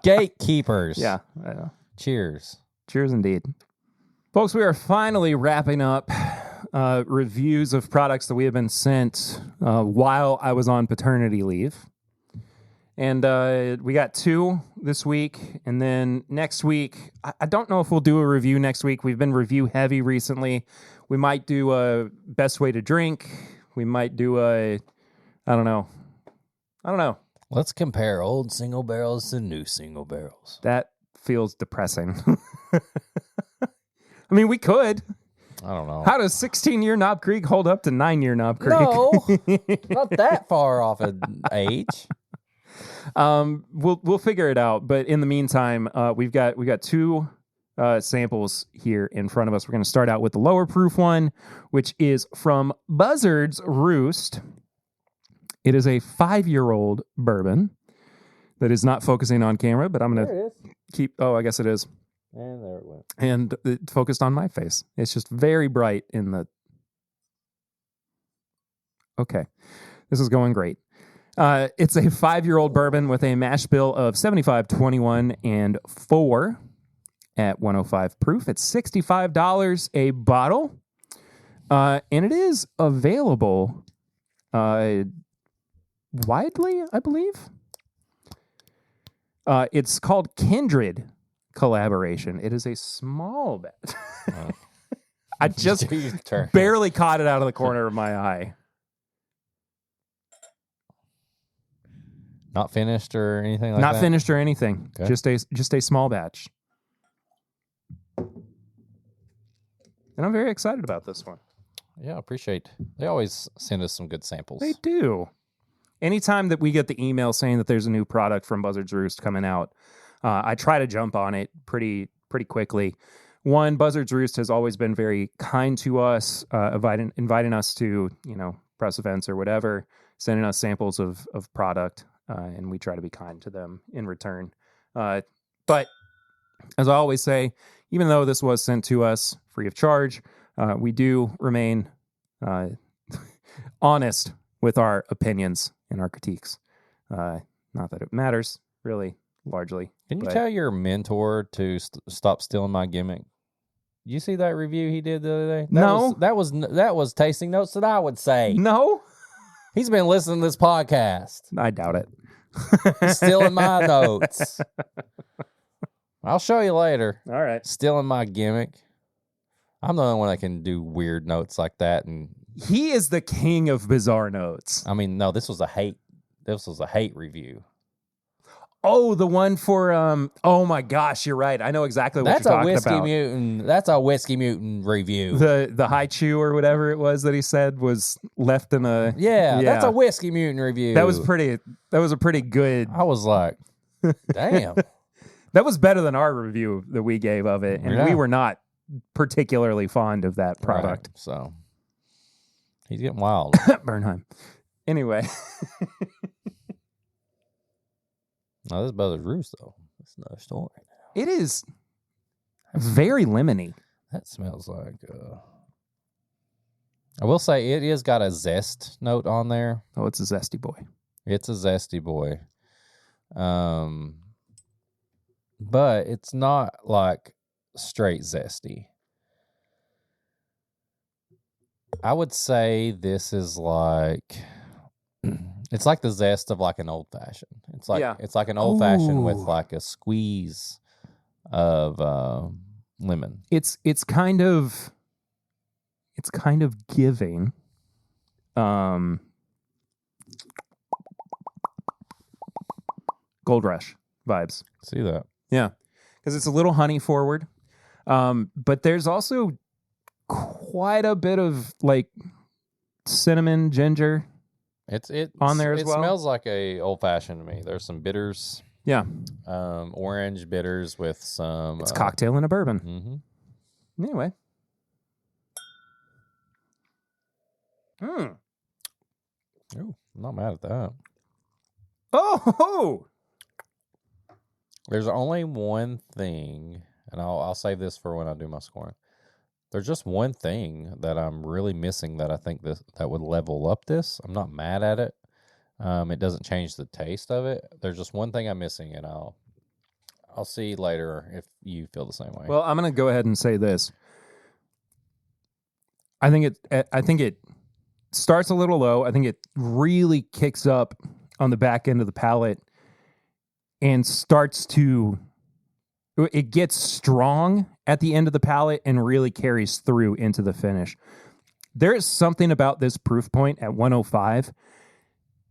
Gatekeepers. Yeah. I know. Cheers. Cheers indeed. Folks, we are finally wrapping up reviews of products that we have been sent while I was on paternity leave. And we got 2 this week. And then next week, I don't know if we'll do a review next week. We've been review heavy recently. We might do a best way to drink. We might do I don't know. Let's compare old single barrels to new single barrels. That feels depressing. I mean, we could. I don't know. How does 16-year Knob Creek hold up to 9-year Knob Creek? No, not that far off in age. We'll figure it out. But in the meantime, we've got 2 samples here in front of us. We're going to start out with the lower proof one, which is from Buzzard's Roost. It is a 5-year-old bourbon that is not focusing on camera, but I'm going to keep... Oh, I guess it is. And there it went. And it focused on my face. It's just very bright in the... Okay. This is going great. It's a 5-year-old bourbon with a mash bill of 75, 21, and 4 at 105 proof. It's $65 a bottle. And it is available widely, I believe. It's called Kindred Collaboration. It is a small batch. I just barely caught it out of the corner of my eye. Not finished or anything like that? Not finished or anything. Okay. Just a small batch. And I'm very excited about this one. Yeah, appreciate. They always send us some good samples. They do. Anytime that we get the email saying that there's a new product from Buzzard's Roost coming out, I try to jump on it pretty quickly. One, Buzzard's Roost has always been very kind to us, inviting us to, press events or whatever, sending us samples of product, and we try to be kind to them in return. But as I always say, even though this was sent to us free of charge, we do remain honest with our opinions and our critiques. Not that it matters, really, largely. Can you tell your mentor to stop stealing my gimmick? Did you see that review he did the other day? That was tasting notes that I would say. No. He's been listening to this podcast. I doubt it. He's stealing my notes. I'll show you later. All right. Stealing my gimmick. I'm the only one that can do weird notes like that. And he is the king of bizarre notes. I mean, no, this was a hate review. Oh, the one for oh my gosh, you're right. I know exactly what you're talking about. That's a Whiskey Mutant review. The high chew or whatever it was that he said was left in a yeah. That's a Whiskey Mutant review. That was a pretty good. I was like, damn. That was better than our review that we gave of it, and we were not particularly fond of that product. Right, so he's getting wild. Bernheim. Anyway. No, this is Buzzard Roost, though. That's another story. It is very lemony. That smells like... I will say it is got a zest note on there. Oh, it's a zesty boy. It's a zesty boy. But it's not like straight zesty. I would say this is like... It's like the zest of like an old fashioned. It's like an old fashioned with like a squeeze of lemon. It's kind of giving Gold Rush vibes. See that? Yeah, because it's a little honey forward, but there's also quite a bit of like cinnamon, ginger. It's on there as well. It smells like a old fashioned to me. There's some bitters. Yeah. Orange bitters with some. It's cocktail and a bourbon. Mm-hmm. Anyway. Ooh, I'm not mad at that. Oh. There's only one thing, and I'll save this for when I do my scoring. There's just one thing that I'm really missing that I think that would level up this. I'm not mad at it. It doesn't change the taste of it. There's just one thing I'm missing, and I'll see later if you feel the same way. Well, I'm going to go ahead and say this. I think it starts a little low. I think it really kicks up on the back end of the palate and it gets strong at the end of the palate and really carries through into the finish. There is something about this proof point at 105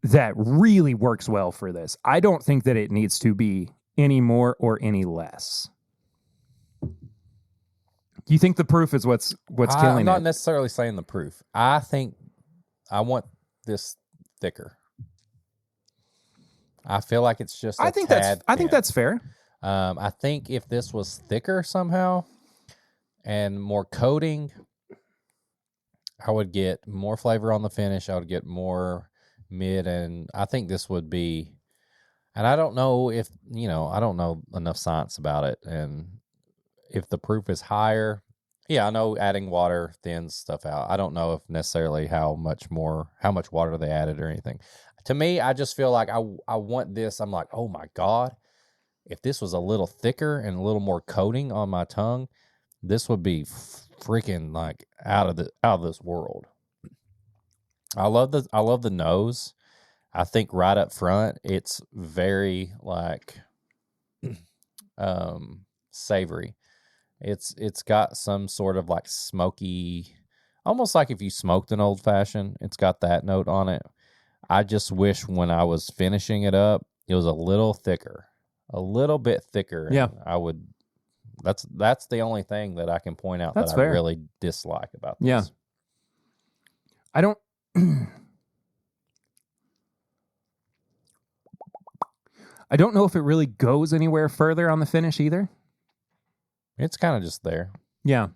that really works well for this. I don't think that it needs to be any more or any less. Do you think the proof is what's killing it? I'm not necessarily saying the proof. I think I want this thicker. I feel like it's just I think that's fair. I think if this was thicker somehow and more coating, I would get more flavor on the finish. I would get more mid, and I think this would be, and I don't know if, I don't know enough science about it. And if the proof is higher, I know adding water thins stuff out. I don't know if necessarily how much water they added or anything. To me, I just feel like I want this. I'm like, oh my God, if this was a little thicker and a little more coating on my tongue, this would be freaking like out of this world. I love the nose. I think right up front, it's very like savory. It's got some sort of like smoky, almost like if you smoked an old fashioned. It's got that note on it. I just wish when I was finishing it up, it was a little thicker, a little bit thicker. Yeah, I would. That's the only thing that I can point out that's that fair. I really dislike about this. Yeah, I don't. I don't know if it really goes anywhere further on the finish either. It's kind of just there. Yeah.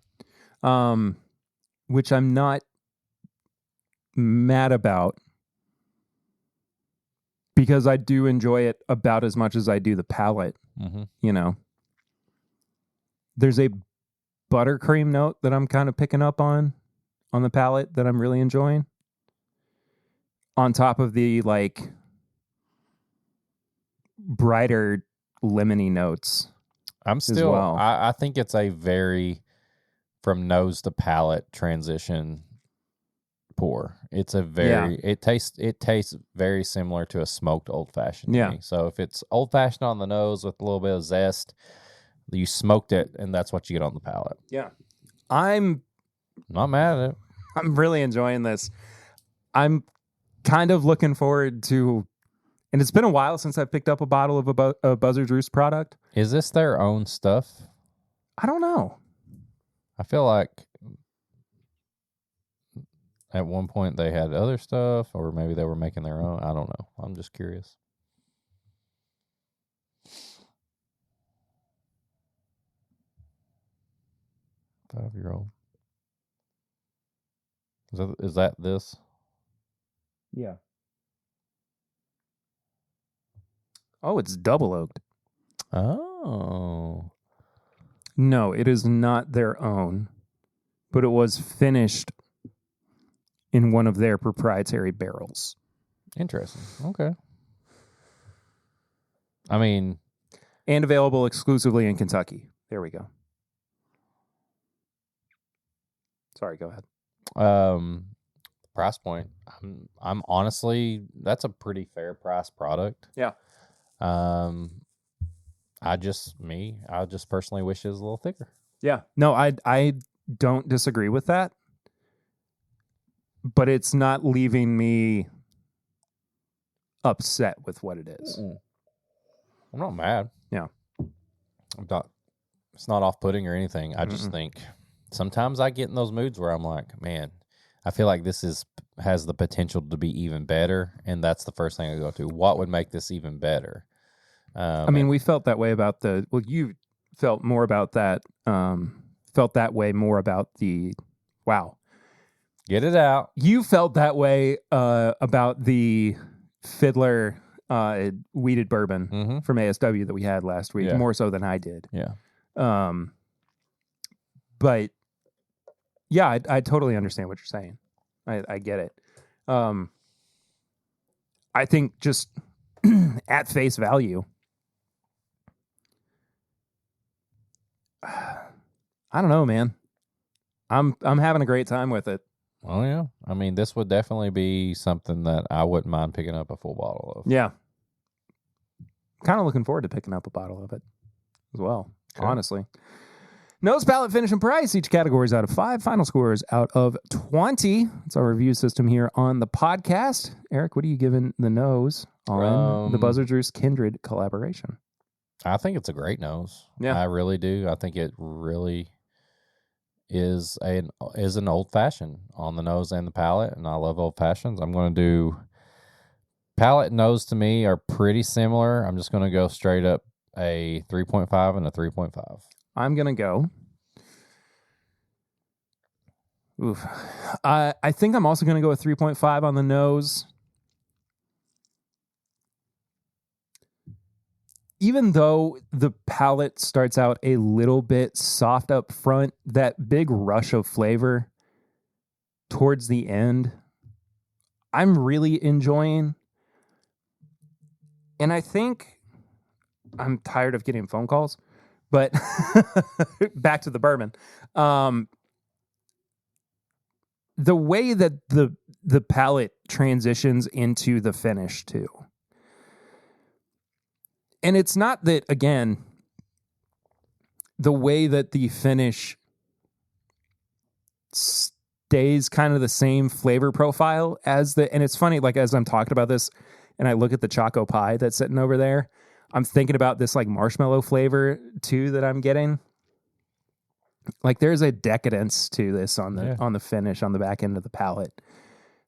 Which I'm not mad about because I do enjoy it about as much as I do the palate. Mm-hmm. There's a buttercream note that I'm kind of picking up on the palate that I'm really enjoying. On top of the like brighter lemony notes. I'm still, well. I think it's a very from nose to palate transition pour. It's a very, it tastes very similar to a smoked old fashioned. Yeah. To me. So if it's old fashioned on the nose with a little bit of zest, you smoked it and that's what you get on the palate. Yeah. I'm not mad at it. I'm really enjoying this. I'm kind of looking forward to, and it's been a while since I picked up a bottle of a Buzzard Roost product. Is this their own stuff? I don't know. I feel like at one point they had other stuff, or maybe they were making their own. I don't know. I'm just curious. Five-year-old. Is that this? Yeah. Oh, it's double oaked. Oh. No, it is not their own, but it was finished in one of their proprietary barrels. Interesting. Okay. I mean, and available exclusively in Kentucky. There we go. Sorry, go ahead. Price point. I'm honestly, that's a pretty fair price product. Yeah. I just personally wish it was a little thicker. Yeah. No, I don't disagree with that. But it's not leaving me upset with what it is. Mm-mm. I'm not mad. Yeah. It's not off-putting or anything. I just think sometimes I get in those moods where I'm like, man, I feel like this has the potential to be even better, and that's the first thing I go to. What would make this even better? I mean, we felt that way about you felt more about that, felt that way more about wow. Get it out. You felt that way about the Fiddler weeded bourbon from ASW that we had last week, more so than I did. Yeah. But yeah, I totally understand what you're saying. I get it. I think just at face value, I don't know, man. I'm having a great time with it. Oh yeah. I mean, this would definitely be something that I wouldn't mind picking up a full bottle of. Yeah. Kind of looking forward to picking up a bottle of it as well, honestly. Nose, palate, finish, and price. Each category is out of 5. Final scores out of 20. It's our review system here on the podcast. Eric, what are you giving the nose on the Buzzard Roost Kindred collaboration? I think it's a great nose. Yeah. I really do. I think it really is an old fashioned on the nose and the palate, and I love old fashions. I'm going to do palate and nose. To me are pretty similar. I'm just going to go straight up a 3.5 and a 3.5. I'm going to go. Oof. I think I'm also going to go with 3.5 on the nose. Even though the palate starts out a little bit soft up front, that big rush of flavor towards the end, I'm really enjoying. And I think I'm tired of getting phone calls, but back to the bourbon. The way that the palate transitions into the finish too. And it's not that, again, the way that the finish stays kind of the same flavor profile as and it's funny, like as I'm talking about this and I look at the Choco Pie that's sitting over there, I'm thinking about this like marshmallow flavor too that I'm getting. Like there's a decadence to this on the finish, on the back end of the palate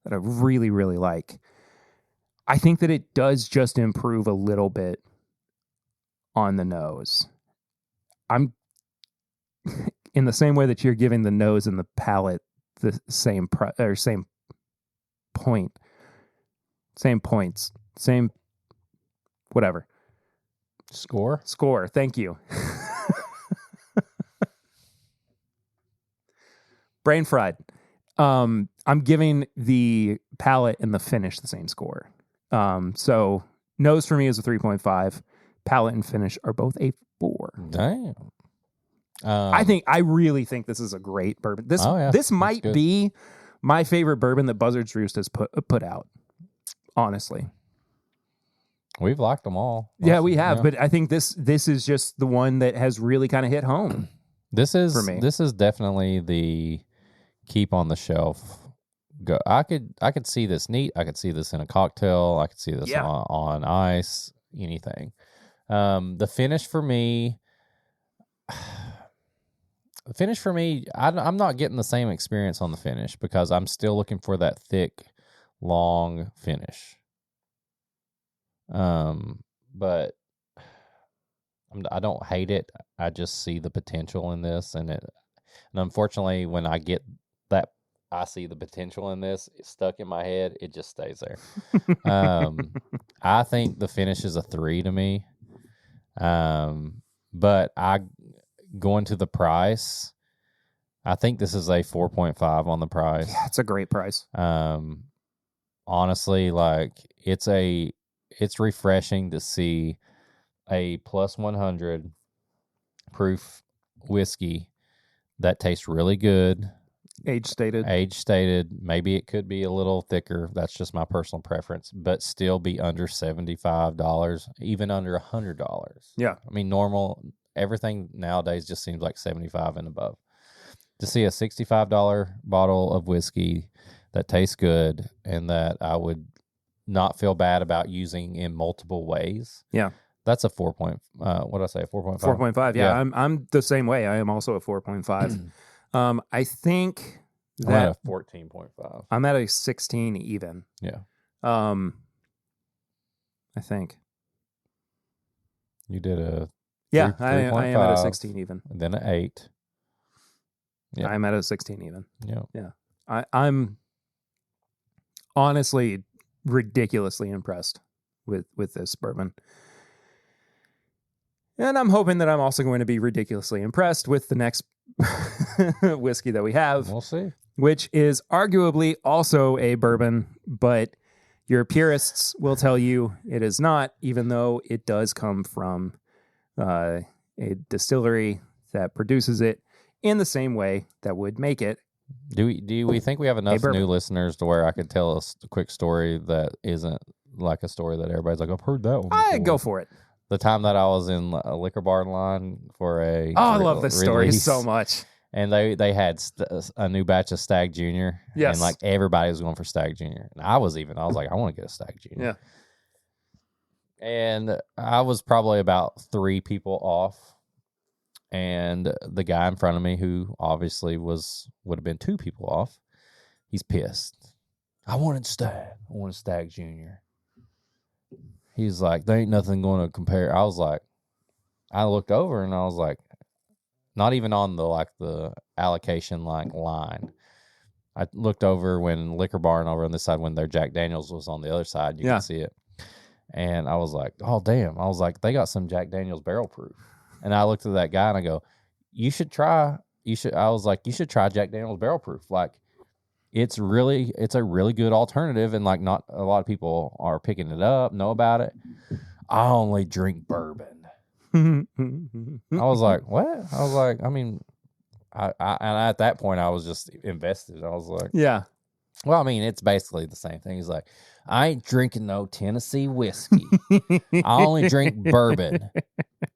that I really, really like. I think that it does just improve a little bit on the nose. I'm in the same way that you're giving the nose and the palate the same points, same whatever. Score. Thank you. Brain fried. I'm giving the palate and the finish the same score. So nose for me is a 3.5. Palate and finish are both a 4. Damn. I really think this is a great bourbon. This might be my favorite bourbon that Buzzard's Roost has put out. Honestly, we've liked them all. Yeah, we have, but I think this is just the one that has really kind of hit home. This is for me. This is definitely the keep on the shelf. Go. I could see this neat. I could see this in a cocktail. I could see this on ice. Anything. The finish for me, I'm not getting the same experience on the finish because I'm still looking for that thick, long finish. But I don't hate it. I just see the potential in this, and unfortunately, when I get that, I see the potential in this, it's stuck in my head. It just stays there. I think the finish is a 3 to me. But going to the price, I think this is a 4.5 on the price. Yeah, it's a great price. Honestly, like it's refreshing to see a plus 100 proof whiskey that tastes really good. Age stated. Maybe it could be a little thicker. That's just my personal preference, but still be under $75, even under $100. Yeah. I mean, everything nowadays just seems like 75 and above. To see a $65 bottle of whiskey that tastes good and that I would not feel bad about using in multiple ways. Yeah. That's a 4. What did I say? 4.5? 4.5. Yeah. I'm the same way. I am also a 4.5. I think I'm at a 14.5. I'm at a 16 even. Yeah. I think. You did a I am at a 16 even. And then an 8. Yeah. I'm at a 16 even. Yeah. Yeah. I'm honestly ridiculously impressed with this bourbon. And I'm hoping that I'm also going to be ridiculously impressed with the next whiskey that we have. We'll see. Which is arguably also a bourbon, but your purists will tell you it is not, even though it does come from a distillery that produces it in the same way that would make it. Do we think we have enough new listeners to where I could tell a quick story that isn't like a story that everybody's like, I've heard that one. Go for it. The time that I was in a liquor bar line for I love this story so much. And they had a new batch of Stag Junior. Yes. And like everybody was going for Stag Junior. And I was like, I want to get a Stag Junior. Yeah. And I was probably about 3 people off. And the guy in front of me, who obviously would have been 2 people off, he's pissed. I wanted Stag Junior. He's like, there ain't nothing going to compare. I was like, I looked over and I was like, not even on the allocation line. I looked over when Liquor Barn over on this side, when their Jack Daniels was on the other side. You could see it. And I was like, oh, damn. I was like, they got some Jack Daniels barrel proof. And I looked at that guy and I go, you should try Jack Daniels barrel proof. Like, it's a really good alternative. And like, not a lot of people are picking it up, know about it. I only drink bourbon. I was like, what? I was like, I mean, and at that point I was just invested. I was like, yeah. Well, I mean, it's basically the same thing. He's like, I ain't drinking no Tennessee whiskey. I only drink bourbon.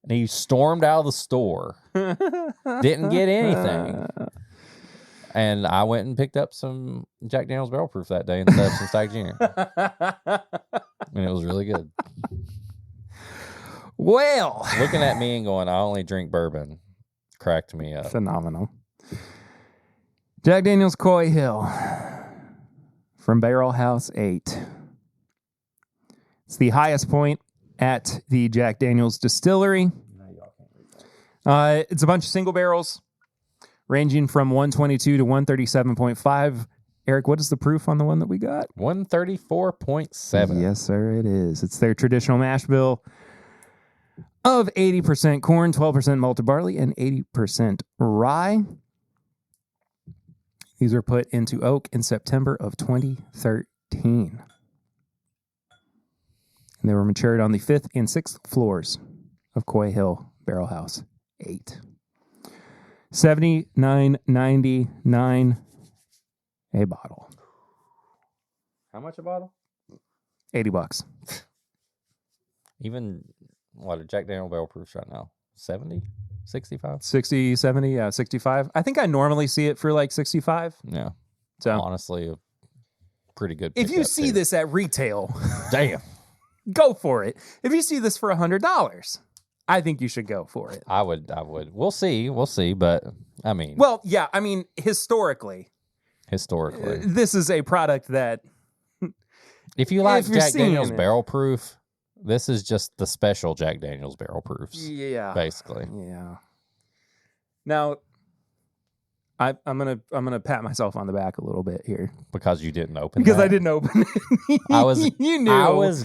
And he stormed out of the store. Didn't get anything. And I went and picked up some Jack Daniels barrel proof that day instead of some Stag Junior. And it was really good. Well, looking at me and going, I only drink bourbon, cracked me up. Phenomenal. Jack Daniels Coy Hill from Barrel House 8. It's the highest point at the Jack Daniels distillery. It's a bunch of single barrels ranging from 122 to 137.5. Eric, what is the proof on the one that we got? 134.7. Yes, sir, it is. It's their traditional mash bill of 80% corn, 12% malted barley, and 80% rye. These were put into oak in September of 2013. And they were matured on the 5th and 6th floors of Coy Hill Barrel House 8. $79.99 a bottle. How much a bottle? $80. Even what a Jack Daniel barrel proofs right now? 70? 65? 60, 70, yeah, 65. I think I normally see it for like 65. Yeah. So honestly, a pretty good. If you see this at retail, damn, go for it. If you see this for $100, I think you should go for it. I would. We'll see. But I mean, well, yeah. I mean, historically, this is a product that if you like Jack Daniels barrel proof, this is just the special Jack Daniels barrel proofs. Yeah, basically. Yeah. Now, I'm gonna pat myself on the back a little bit here because you didn't open. Because I didn't open it. I was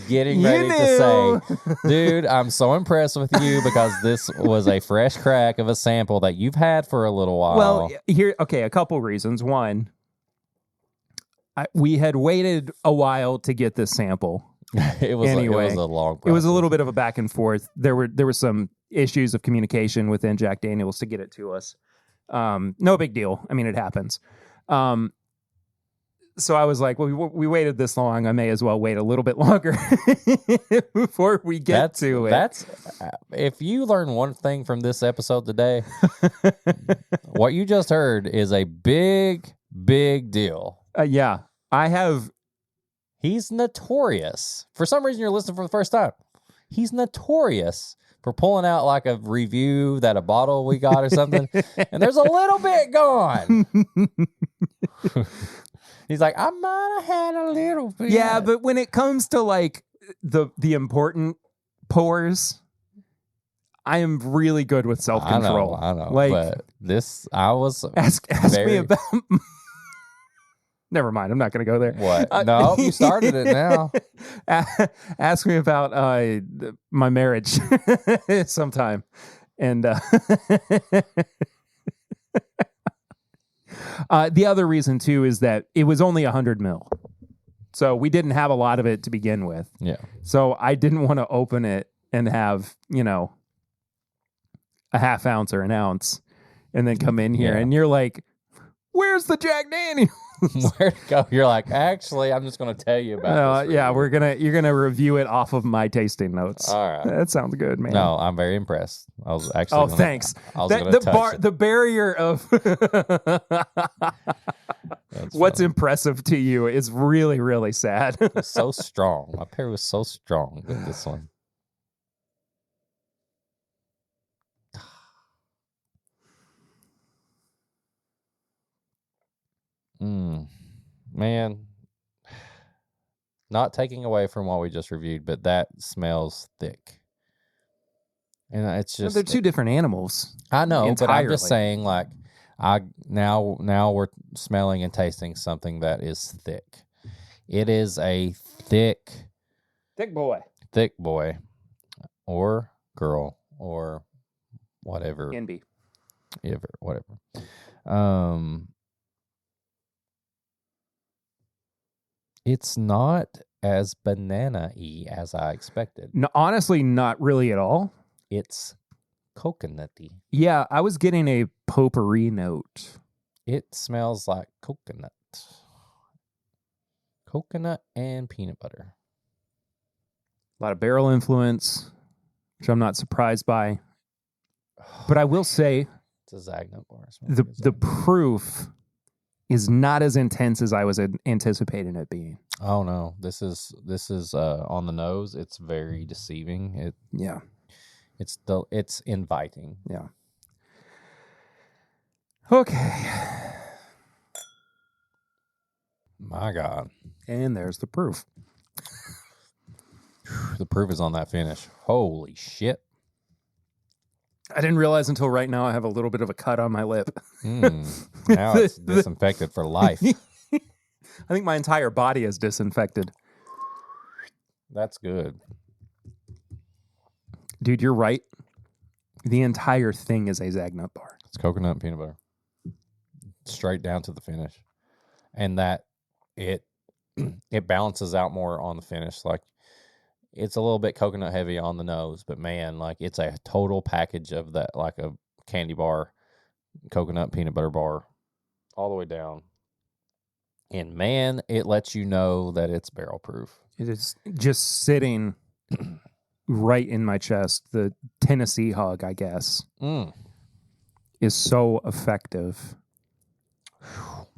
getting ready to say, dude, I'm so impressed with you because this was a fresh crack of a sample that you've had for a little while. Well, a couple reasons. One, we had waited a while to get this sample. It was a long process. It was a little bit of a back and forth. There were some issues of communication within Jack Daniels to get it to us. No big deal. I mean, it happens. So I was like, well, we waited this long. I may as well wait a little bit longer before we get to it. If you learn one thing from this episode today, what you just heard is a big, big deal. Yeah, I have. He's notorious. For some reason, you're listening for the first time. He's notorious for pulling out like a review that a bottle we got or something, and there's a little bit gone. He's like, I might have had a little bit. Yeah, but when it comes to like the important pours, I am really good with self-control. I know. Like, but this, I was ask me about. Never mind. I'm not going to go there. What? No, you started it now. Ask me about my marriage sometime. And the other reason, too, is that it was only 100 mil. So we didn't have a lot of it to begin with. Yeah. So I didn't want to open it and have, a half ounce or an ounce and then come in here. Yeah. And you're like, where's the Jack Daniels? Where'd it go? You're like, actually, I'm just going to tell you about this. Yeah, you're gonna review it off of my tasting notes. All right. That sounds good, man. No, I'm very impressed. I was actually thanks. The barrier of what's impressive to you is really, really sad. It's so strong. My pair was so strong with this one. Man, not taking away from what we just reviewed, but that smells thick. And it's just they're two different animals. I know, but I'm entirely. just saying, like, now we're smelling and tasting something that is thick. It is a thick boy. thick boy or girl or whatever. NB. Whatever. It's not as banana-y as I expected. No, honestly, not really at all. It's coconutty. Yeah, I was getting a potpourri note. It smells like coconut. Coconut and peanut butter. A lot of barrel influence, which I'm not surprised by. But I will say It's a Zagnut bar. the proof is not as intense as I was anticipating it being. Oh no, this is on the nose. It's very deceiving. Yeah. It's inviting. Yeah. Okay. My God. And there's the proof. The proof is on that finish. Holy shit. I didn't realize until right now I have a little bit of a cut on my lip. Now it's disinfected for life. I think my entire body is disinfected. That's good. Dude, you're right. The entire thing is a Zagnut bar. It's coconut and peanut butter. Straight down to the finish. And that it balances out more on the finish. Like, it's a little bit coconut heavy on the nose, but man, like, it's a total package of that, like a candy bar, coconut peanut butter bar, all the way down. And man, it lets you know that it's barrel proof. It is just sitting right in my chest. The Tennessee hug, I guess, is so effective.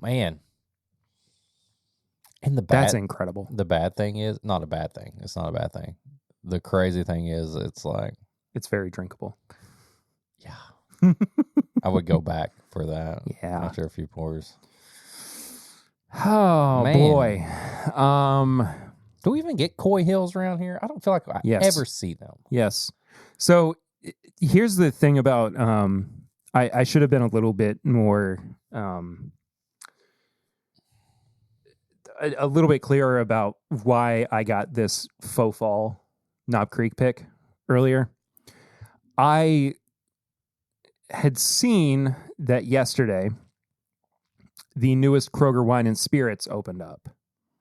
Man. And that's incredible. The bad thing is not a bad thing. It's not a bad thing. The crazy thing is it's like, it's very drinkable. Yeah. I would go back for that. Yeah. After a few pours. Oh, Man. boy. Do we even get Coy Hills around here? I don't feel like I ever see them. Yes. So here's the thing about, I should have been a little bit more, a little bit clearer about why I got this faux fall Knob Creek pick earlier. I had seen that yesterday the newest Kroger Wine and Spirits opened up.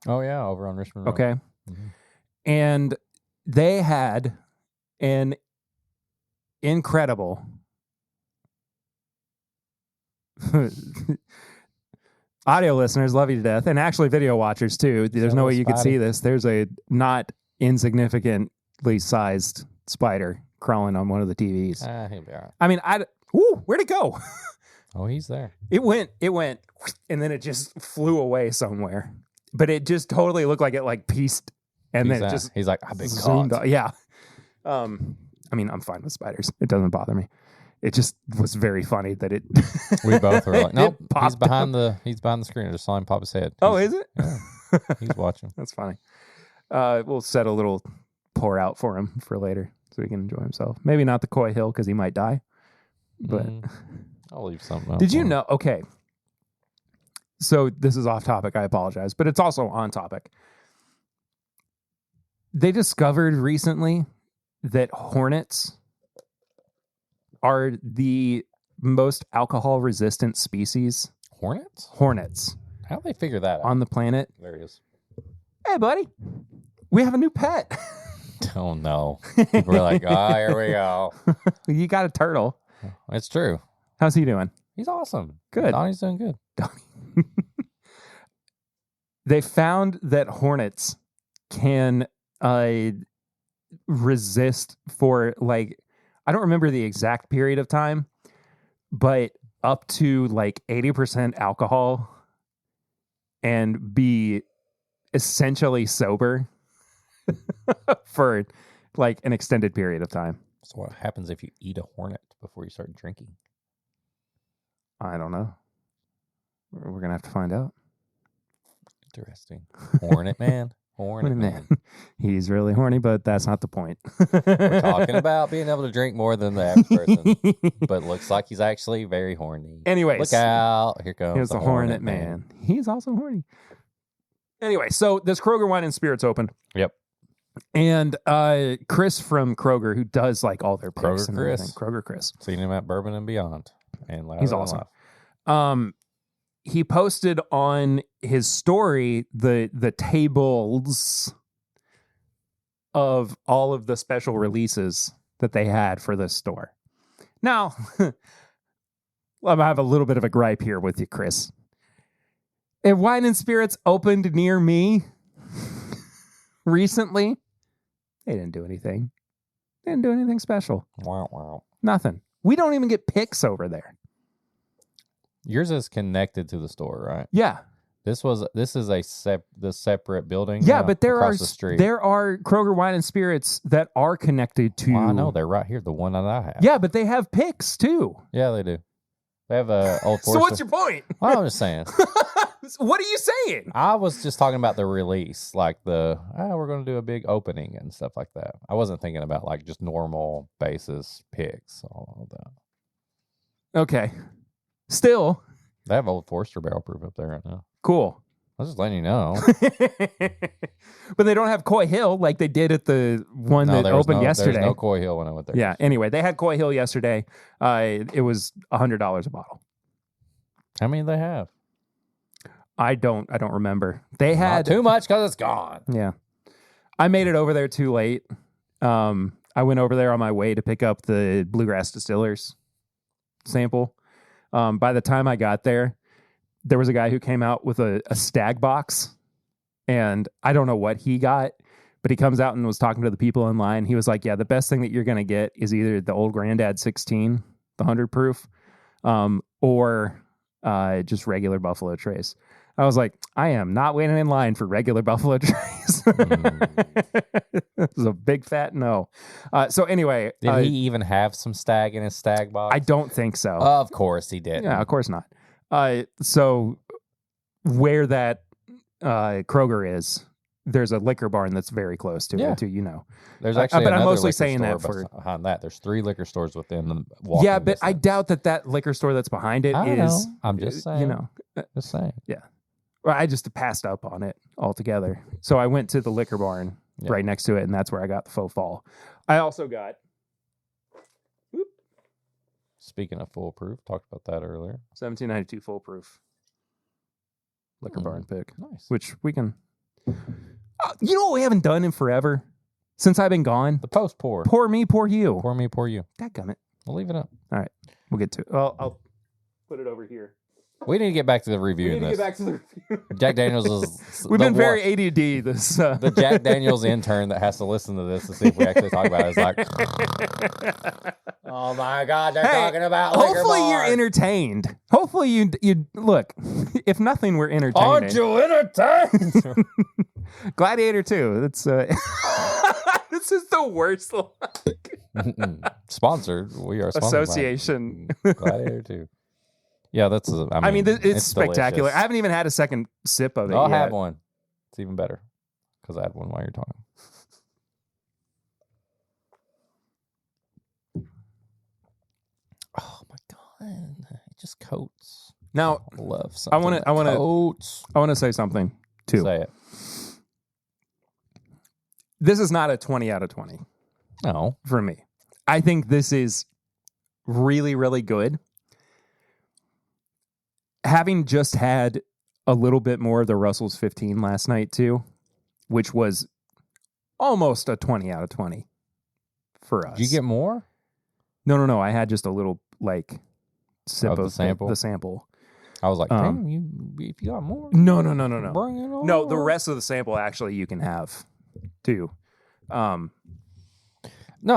Oh, yeah, over on Richmond Road. Okay. Mm-hmm. And they had an incredible audio listeners love you to death, and actually video watchers too. There's no way you could see this. There's a not insignificantly sized spider crawling on one of the TVs. He'll be all right. I mean, where'd it go? Oh, he's there. It went, and then it just flew away somewhere. But it just totally looked like it like pieced, and then it just he's like, I've been zoomed caught. out. Yeah. I mean, I'm fine with spiders. It doesn't bother me. It just was very funny that it. We both were like, nope. He's behind up. the screen. I just saw him pop his head. Oh, is it? Yeah, he's watching. That's funny. We'll set a little pour out for him for later so he can enjoy himself. Maybe not the Coy Hill because he might die. But I'll leave something out. Did you know? Okay. So this is off topic. I apologize, but it's also on topic. They discovered recently that hornets are the most alcohol resistant species. Hornets? Hornets. How'd they figure that out? On the planet. There he is. Hey, buddy. We have a new pet. Oh, no. People are like, here we go. You got a turtle. It's true. How's he doing? He's awesome. Good. Donnie's doing good. They found that hornets can resist for like, I don't remember the exact period of time, but up to like 80% alcohol and be essentially sober for like an extended period of time. So what happens if you eat a hornet before you start drinking? I don't know. We're going to have to find out. Interesting. Hornet man. Horny man. He's really horny, but that's not the point. We're talking about being able to drink more than the average person, but looks like he's actually very horny. Anyways. Look out. Here comes Here's the Hornet Man. He's also horny. Anyway, so this Kroger Wine and Spirits opened. Yep. And Chris from Kroger, who does like all their picks Kroger and Chris. everything. Kroger Chris. Seen him at Bourbon and Beyond. And He's awesome. He posted on his story the tables of all of the special releases that they had for this store. Now, I have a little bit of a gripe here with you, Chris. If Wine and Spirits opened near me recently, they didn't do anything. They didn't do anything special. Wow. Nothing. We don't even get picks over there. Yours is connected to the store, right? Yeah. This is the separate building. Yeah, but there across the street. there are Kroger Wine and Spirits that are connected to. Well, I know they're right here. The one that I have. Yeah, but they have picks too. Yeah, they do. They have a Old Forester. So what's your point? Well, I'm just saying. What are you saying? I was just talking about the release, like we're going to do a big opening and stuff like that. I wasn't thinking about like just normal basis picks, all of that. Okay. Still. They have Old Forester barrel proof up there right now. Cool. I was just letting you know. But they don't have Coy Hill like they did at the one that opened yesterday. There's no Coy Hill when I went there. Yeah. Anyway, they had Coy Hill yesterday. It was $100 a bottle. How many do they have? I don't remember. They had Not too much because it's gone. Yeah. I made it over there too late. I went over there on my way to pick up the Bluegrass Distillers sample. By the time I got there was a guy who came out with a stag box, and I don't know what he got, but he comes out and was talking to the people in line. He was like, yeah, the best thing that you're going to get is either the Old Grandad 16, the 100 proof, or just regular Buffalo Trace. I was like, I am not waiting in line for regular Buffalo Trace. It was a big fat no. So anyway. Did he even have some stag in his stag box? I don't think so. Of course he did. Yeah, of course not. So where that Kroger is, there's a liquor barn that's very close to it, too, you know. There's actually but I'm another mostly liquor saying store that for behind that. There's 3 liquor stores within the walking Yeah, but distance. I doubt that liquor store that's behind it is. I'm just saying. You know. Just saying. Yeah. Well, I just passed up on it altogether. So I went to the liquor barn right next to it, and that's where I got the faux fall. I also got. Speaking of foolproof, talked about that earlier. 1792 foolproof liquor barn pick. Nice. Which we can. You know what we haven't done in forever? Since I've been gone? The post pour. Pour me, pour you. Pour me, pour you. Dadgummit. We'll leave it up. All right. We'll get to it. Well, I'll put it over here. We need to get back to the review. We need to get back to the review. Jack Daniels is. We've been very ADD. This the Jack Daniels intern that has to listen to this to see if we actually talk about it is like, oh my God, they're talking about liquor hopefully bar. you're entertained. Hopefully you look. If nothing, we're entertained. Aren't you entertained? Gladiator 2. That's this is the worst. Sponsored. We are sponsored association. By Gladiator 2. Yeah, that's. I mean it's spectacular. Delicious. I haven't even had a second sip of it. I'll yet. have one. It's even better because I had one while you're talking. Oh my God! It just coats. Now I love something. I want to say something too. Say it. This is not a 20 out of 20. No, for me. I think this is really, really good. Having just had a little bit more of the Russell's 15 last night too, which was almost a 20 out of 20 for us. Did you get more? No. I had just a little sip of the sample. The sample. I was like, damn, if you got more. No. Bring it on. No, the rest of the sample actually you can have too. No,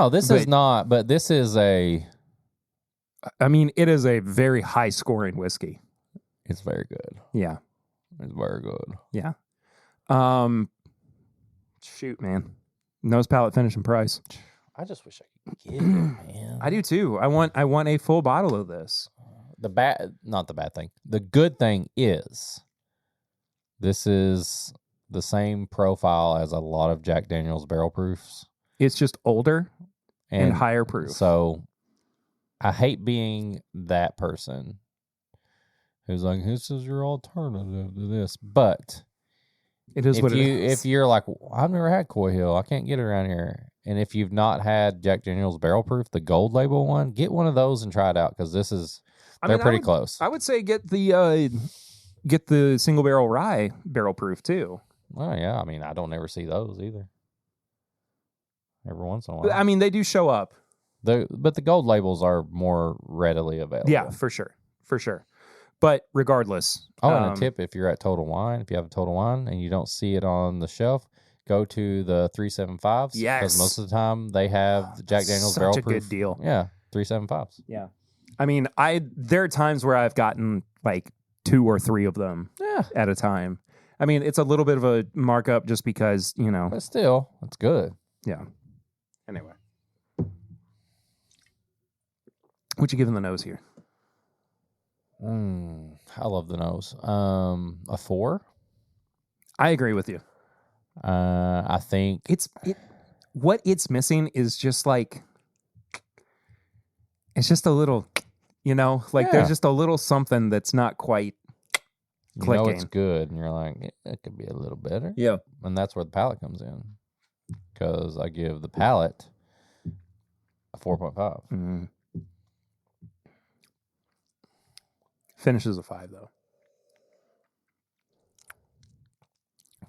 this is not, but this is I mean, it is a very high scoring whiskey. It's very good. Yeah. It's very good. Yeah. Shoot, man. Nose, palate, finish, and price. I just wish I could get it, man. I do too. I want a full bottle of this. Not the bad thing. The good thing is this is the same profile as a lot of Jack Daniel's barrel proofs. It's just older and higher proof. So I hate being that person who's like, this is your alternative to this. But it is what it is. If you're like, I've never had Coy Hill, I can't get it around here. And if you've not had Jack Daniel's barrel proof, the gold label one, get one of those and try it out because they're pretty close. I would say get the single barrel rye barrel proof too. Oh yeah, I mean I don't ever see those either. Every once in a while. I mean they do show up. But the gold labels are more readily available. Yeah, for sure. But regardless. And a tip, if you're at Total Wine, if you have a Total Wine and you don't see it on the shelf, go to the 375s. Yes. Because most of the time they have the Jack Daniel's barrel proof. Such a good deal. Yeah, 375s. Yeah. I mean, there are times where I've gotten like 2 or 3 of them at a time. I mean, it's a little bit of a markup just because, But still, it's good. Yeah. Anyway. What you giving the nose here? I love the nose. A 4. I agree with you. I think what it's missing is just like it's just a little, there's just a little something that's not quite clicking. It's good, and you're like, it could be a little better. Yeah, and that's where the palate comes in. Because I give the palate a 4.5. Mm-hmm. Finish is a 5, though.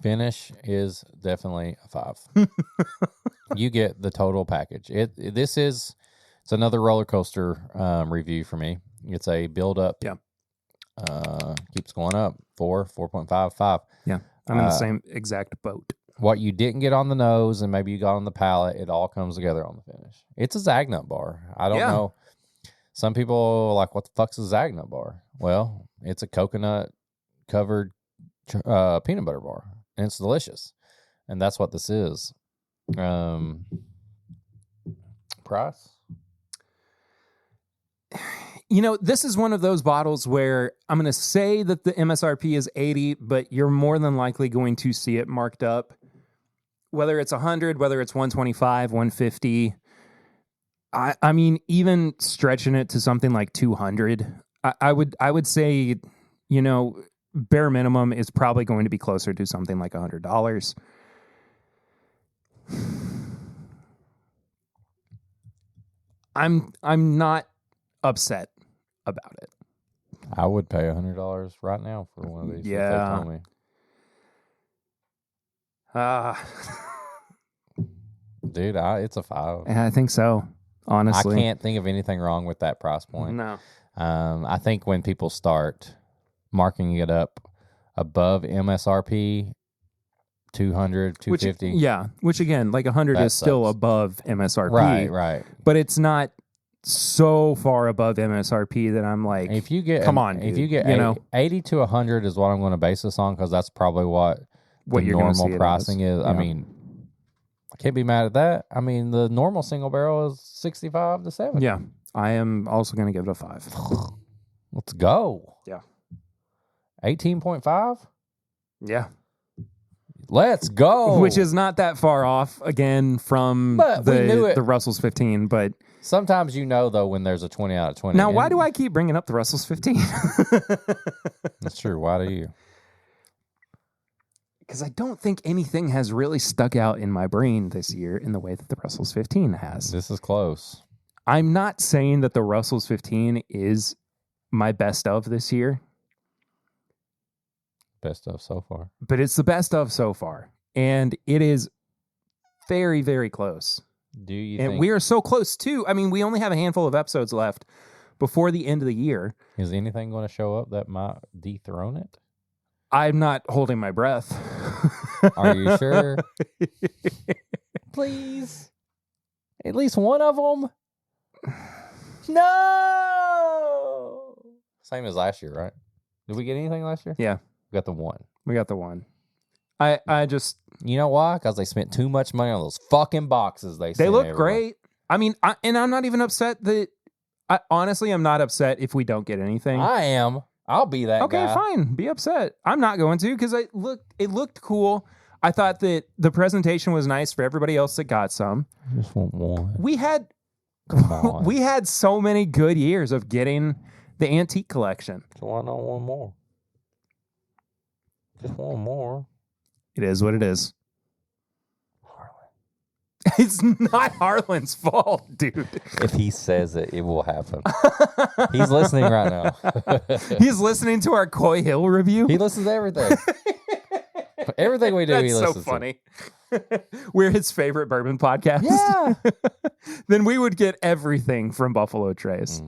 Finish is definitely a 5. You get the total package. It's another roller coaster review for me. It's a build up. Yeah. Keeps going up. 4, 4.5, 5. Yeah. I'm in the same exact boat. What you didn't get on the nose and maybe you got on the palate, it all comes together on the finish. It's a Zagnut bar. I don't know. Some people are like, what the fuck's a Zagnut bar? Well, it's a coconut covered peanut butter bar. And it's delicious. And that's what this is. Price? This is one of those bottles where I'm going to say that the MSRP is $80, but you're more than likely going to see it marked up. Whether it's $100, whether it's $125, $150. I mean, even stretching it to something like $200, I would say, bare minimum is probably going to be closer to something like $100. I'm not upset about it. I would pay $100 right now for one of these. Yeah. If they told me. Dude, it's a 5. I think so. Honestly, I can't think of anything wrong with that price point. No. I think when people start marking it up above MSRP, 200, 250. Which again, like 100 is still above MSRP. Right. But it's not so far above MSRP that I'm like, if you get, come on, if you get 80 to 100 is what I'm going to base this on because that's probably what the normal pricing is. Yeah. I mean, I can't be mad at that. I mean, the normal single barrel is 65 to 70. Yeah. I am also going to give it a 5. Let's go. Yeah. 18.5? Yeah. Let's go. Which is not that far off, again, from the Russell's 15, but... Sometimes though, when there's a 20 out of 20. Now, why do I keep bringing up the Russell's 15? That's true. Why do you? Because I don't think anything has really stuck out in my brain this year in the way that the Russell's 15 has. This is close. I'm not saying that the Russell's 15 is my best of this year. Best of so far. But it's the best of so far. And it is very, very close. Do you and think... we are so close, too. I mean, we only have a handful of episodes left before the end of the year. Is anything going to show up that might dethrone it? I'm not holding my breath. Are you sure? Please. At least one of them? No! Same as last year, right? Did we get anything last year? Yeah. We got the one. We got the one. I just... You know why? Because they spent too much money on those fucking boxes they look everywhere. Great. I mean, I'm not even upset that... honestly, I'm not upset if we don't get anything. I am. I'll be that guy. Okay, fine. Be upset. I'm not going to because it looked cool. I thought that the presentation was nice for everybody else that got some. I just want one. Come on. We had so many good years of getting the antique collection. So why not one more? Just one more. It is what it is. It's not Harlan's fault, dude. If he says it, it will happen. He's listening right now. He's listening to our Coy Hill review. He listens to everything. Everything we do, That's he so listens funny. We're his favorite bourbon podcast. Yeah. Then we would get everything from Buffalo Trace.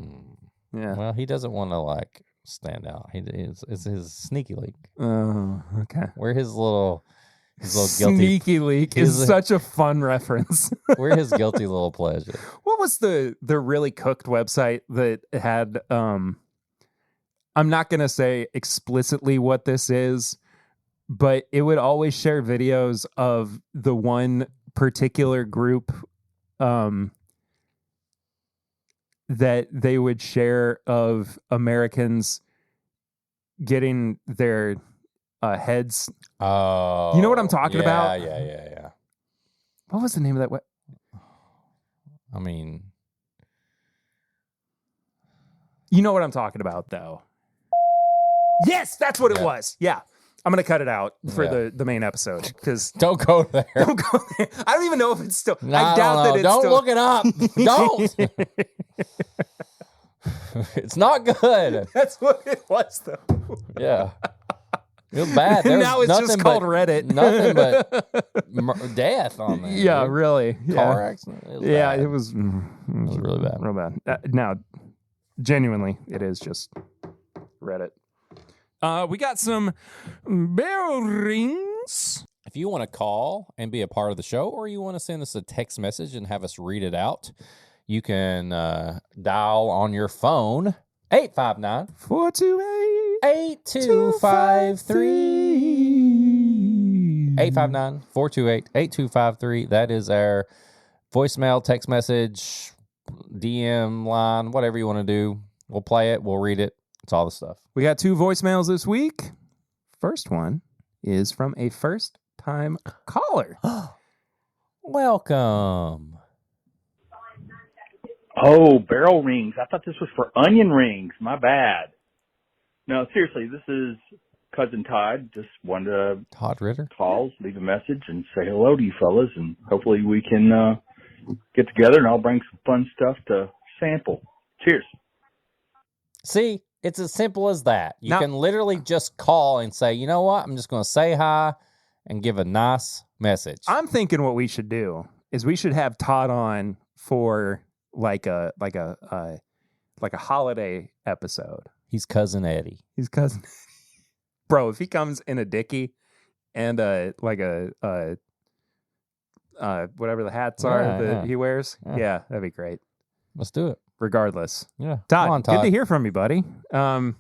Yeah. Well, he doesn't want to stand out. It's his sneaky leak. Oh, okay. We're his little guilty. Sneaky leak is such a fun reference. We're his guilty little pleasure. What was the really cooked website that had I'm not going to say explicitly what this is, but it would always share videos of the one particular group that they would share of Americans getting their heads. Oh, you know what I'm talking about? Yeah. What was the name of that? I mean, you know what I'm talking about, though. Yes, that's what it was. Yeah. I'm going to cut it out for the main episode because don't go there. Don't go there. I don't even know if it's still. No, I doubt that it's don't still. Look it up. Don't. It's not good. That's what it was, though. Yeah. It was bad. Now it's just called Reddit. Nothing but death on there. Yeah, dude. Car accident. It was really bad. Real bad. Now, genuinely, it is just Reddit. We got some bell rings. If you want to call and be a part of the show, or you want to send us a text message and have us read it out, you can dial on your phone 859-428-8253. 859-428-8253. That is our voicemail, text message, DM line, whatever you want to do. We'll play it. We'll read it. It's all the stuff. We got 2 voicemails this week. First one is from a first-time caller. Welcome. Oh, barrel rings. I thought this was for onion rings. My bad. No, seriously, this is Cousin Todd. Just wanted to Todd Ritter. call, leave a message, and say hello to you fellas, and hopefully we can get together, and I'll bring some fun stuff to sample. Cheers. See, it's as simple as that. You can literally just call and say, you know what? I'm just going to say hi and give a nice message. I'm thinking what we should do is we should have Todd on for like a holiday episode. He's Cousin Eddie. He's Cousin Bro, if he comes in a dickie and whatever the hats are that he wears, yeah, that'd be great. Let's do it. Regardless. Yeah. Todd, good to hear from you, buddy. We're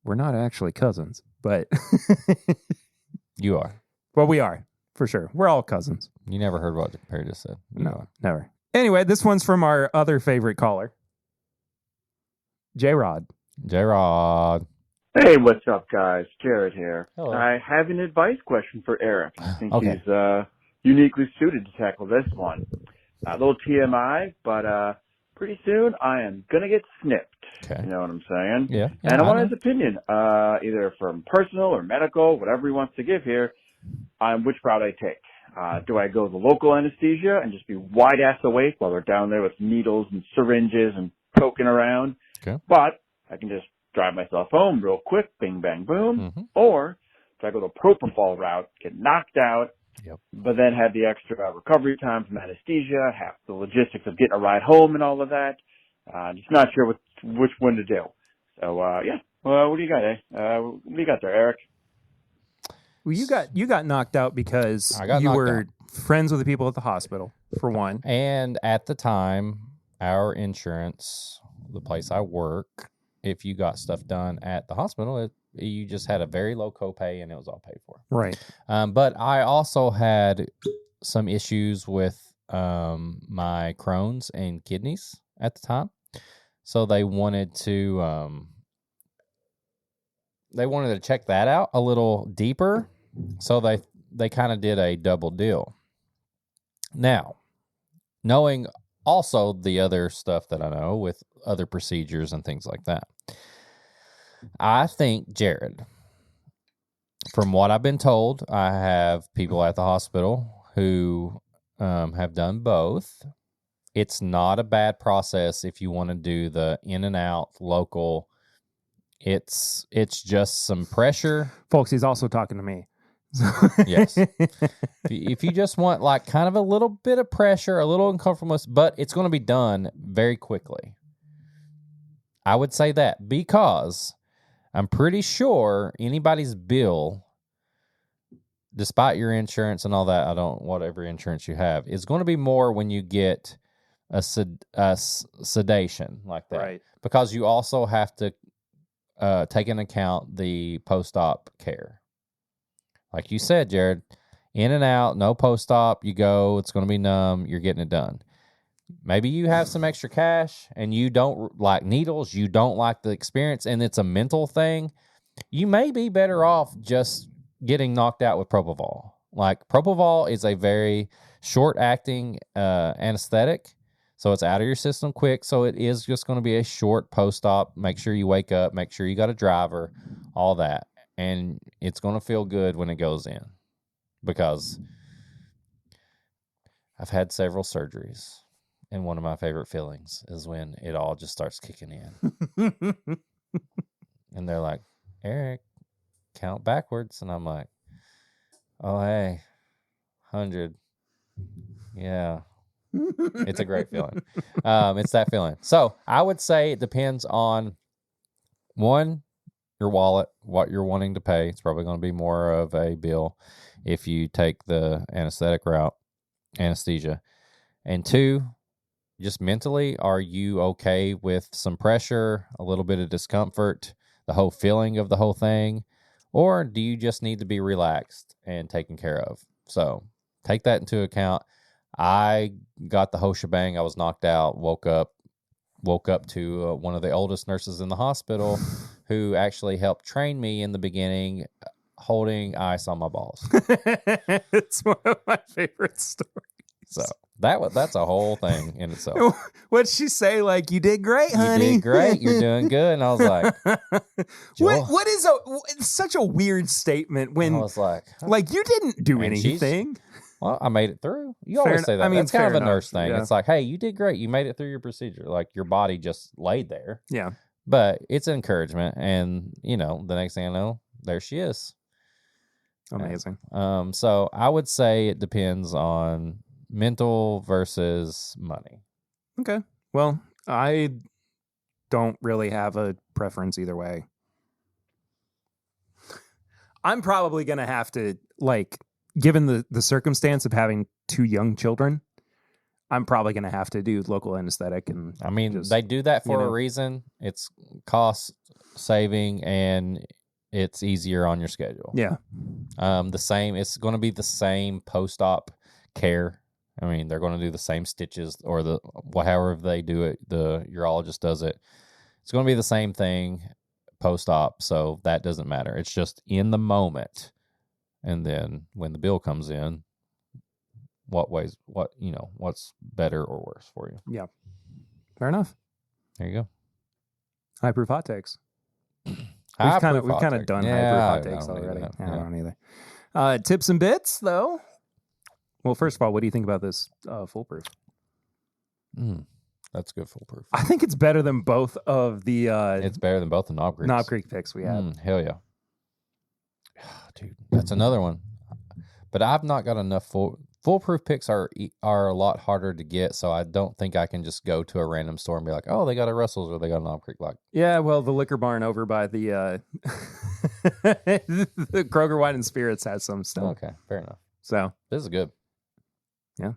not actually cousins, but you are. Well, we are, for sure. We're all cousins. You never heard what Perry just said. No, never. Anyway, this one's from our other favorite caller, J-Rod. J-Rod. Hey, what's up, guys? Jared here. Hello. I have an advice question for Eric. I think Okay. he's uniquely suited to tackle this one. A little TMI, but pretty soon I am going to get snipped. Okay. You know what I'm saying? Yeah. And I want his opinion, either from personal or medical, whatever he wants to give here, on which route I take. Do I go the local anesthesia and just be wide-ass awake while they're down there with needles and syringes and poking around? Okay. But I can just drive myself home real quick, bing, bang, boom. Mm-hmm. Or do I go the propofol route, get knocked out, but then have the extra recovery time from anesthesia, have the logistics of getting a ride home and all of that? Just not sure which one to do. So, yeah. Well, what do you got, What do you got there, Eric? Well, you got knocked out because you were friends with the people at the hospital, for one. And at the time, our insurance, the place I work, if you got stuff done at the hospital, you just had a very low copay and it was all paid for. Right. But I also had some issues with my Crohn's and kidneys at the time. So they wanted to check that out a little deeper. So they kind of did a double deal. Now, knowing also the other stuff that I know with other procedures and things like that, I think, Jared, from what I've been told, I have people at the hospital who have done both. It's not a bad process if you want to do the in and out local. It's just some pressure. Folks, he's also talking to me. Yes. If you just want like kind of a little bit of pressure, a little uncomfortableness, but it's going to be done very quickly. I would say that because I'm pretty sure anybody's bill, despite your insurance and all that, whatever insurance you have, is going to be more when you get a sedation like that. Right. Because you also have to take into account the post-op care. Like you said, Jared, in and out, no post-op, you go, it's going to be numb, you're getting it done. Maybe you have some extra cash and you don't like needles, you don't like the experience, and it's a mental thing. You may be better off just getting knocked out with propofol. Like propofol is a very short-acting anesthetic, so it's out of your system quick, so it is just going to be a short post-op. Make sure you wake up, make sure you got a driver, all that. And it's going to feel good when it goes in because I've had several surgeries. And one of my favorite feelings is when it all just starts kicking in. And they're like, Eric, count backwards. And I'm like, oh, hey, 100. Yeah. It's a great feeling. It's that feeling. So I would say it depends on, one, your wallet, what you're wanting to pay. It's probably going to be more of a bill if you take the anesthesia. And two, just mentally, are you okay with some pressure, a little bit of discomfort, the whole feeling of the whole thing? Or do you just need to be relaxed and taken care of? So take that into account. I got the whole shebang. I was knocked out, woke up to one of the oldest nurses in the hospital who actually helped train me in the beginning, holding ice on my balls. It's one of my favorite stories. So that's a whole thing in itself. What'd she say? Like, you did great, honey. You did great. You're doing good. And I was like, what is it's such a weird statement when I was like, like you didn't do anything. Well, I made it through. You always say that. I mean, that's kind of a nurse thing. Yeah. It's like, hey, you did great. You made it through your procedure. Like your body just laid there. Yeah. But it's encouragement. And, the next thing I know, there she is. Amazing. So I would say it depends on mental versus money. Okay. Well, I don't really have a preference either way. I'm probably going to have to, given the circumstance of having 2 young children, I'm probably going to have to do local anesthetic. And I mean, they do that for a reason. It's cost saving and it's easier on your schedule. Yeah. It's going to be the same post-op care. I mean, they're going to do the same stitches or however they do it. The urologist does it. It's going to be the same thing post-op. So that doesn't matter. It's just in the moment. And then when the bill comes in, what's better or worse for you? Yeah. Fair enough. There you go. High proof hot takes. We've kind of done high proof hot takes already. I don't either. Tips and bits though. Well, first of all, what do you think about this foolproof? That's good foolproof. I think it's better than both of the. It's better than both the Knob Creeks. Knob Creek picks we had. Hell yeah. Dude, that's another one. But I've not got enough foolproof picks are a lot harder to get, so I don't think I can just go to a random store and be like, oh, they got a Russell's or they got a Knob Creek. Yeah, well, the liquor barn over by the the Kroger Wine and Spirits has some stuff. Okay, fair enough. So this is good. Yeah.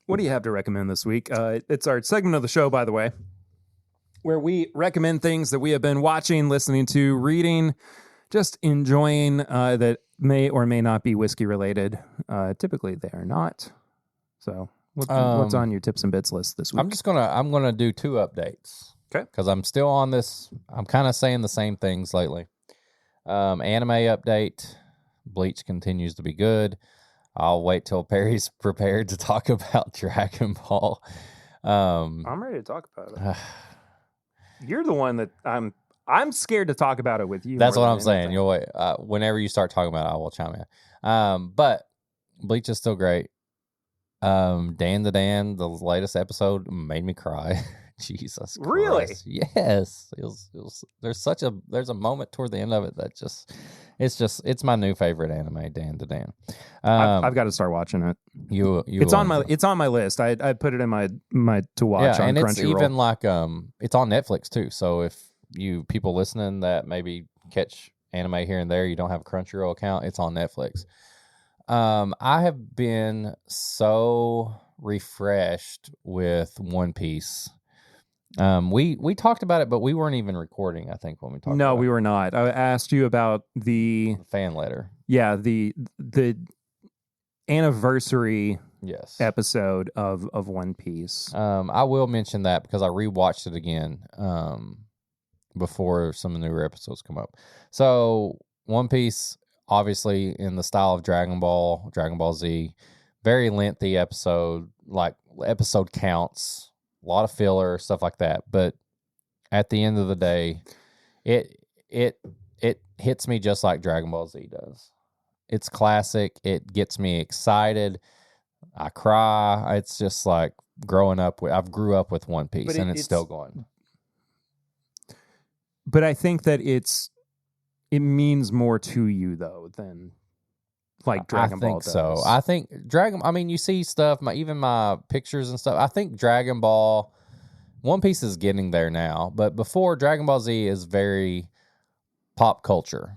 What do you have to recommend this week? It's our segment of the show, by the way, where we recommend things that we have been watching, listening to, reading, just enjoying that may or may not be whiskey related. Typically, they are not. So What's on your tips and bits list this week? I'm gonna do 2 updates. Okay. Because I'm still on this. I'm kind of saying the same things lately. Anime update. Bleach continues to be good. I'll wait till Perry's prepared to talk about Dragon Ball. I'm ready to talk about it. You're the one that I'm scared to talk about it with you. That's what I'm saying. You'll wait. Whenever you start talking about it, I will chime in. But Bleach is still great. Dan to Dan, the latest episode made me cry. Jesus Christ. Really? Yes. It was, there's a moment toward the end of it that it's my new favorite anime, Dan to Dan. I've got to start watching it. It's on my list. I put it in my to watch on Crunchyroll. It's even like it's on Netflix too. So if you people listening that maybe catch anime here and there, you don't have a Crunchyroll account, it's on Netflix. I have been so refreshed with One Piece. We talked about it, but we weren't even recording, I think, when we talked about it. No, we were not. I asked you about the fan letter. Yeah, the anniversary episode of One Piece. I will mention that because I rewatched it again before some of the newer episodes come up. So One Piece, obviously in the style of Dragon Ball Z, very lengthy episode, like episode counts. A lot of filler, stuff like that. But at the end of the day, it hits me just like Dragon Ball Z does. It's classic. It gets me excited. I cry. It's just like I've grew up with One Piece, and it's still going. But I think that it means more to you though than like Dragon Ball does. I think so. I think you see stuff, even my pictures and stuff. I think Dragon Ball, One Piece is getting there now, but before Dragon Ball Z is very pop culture.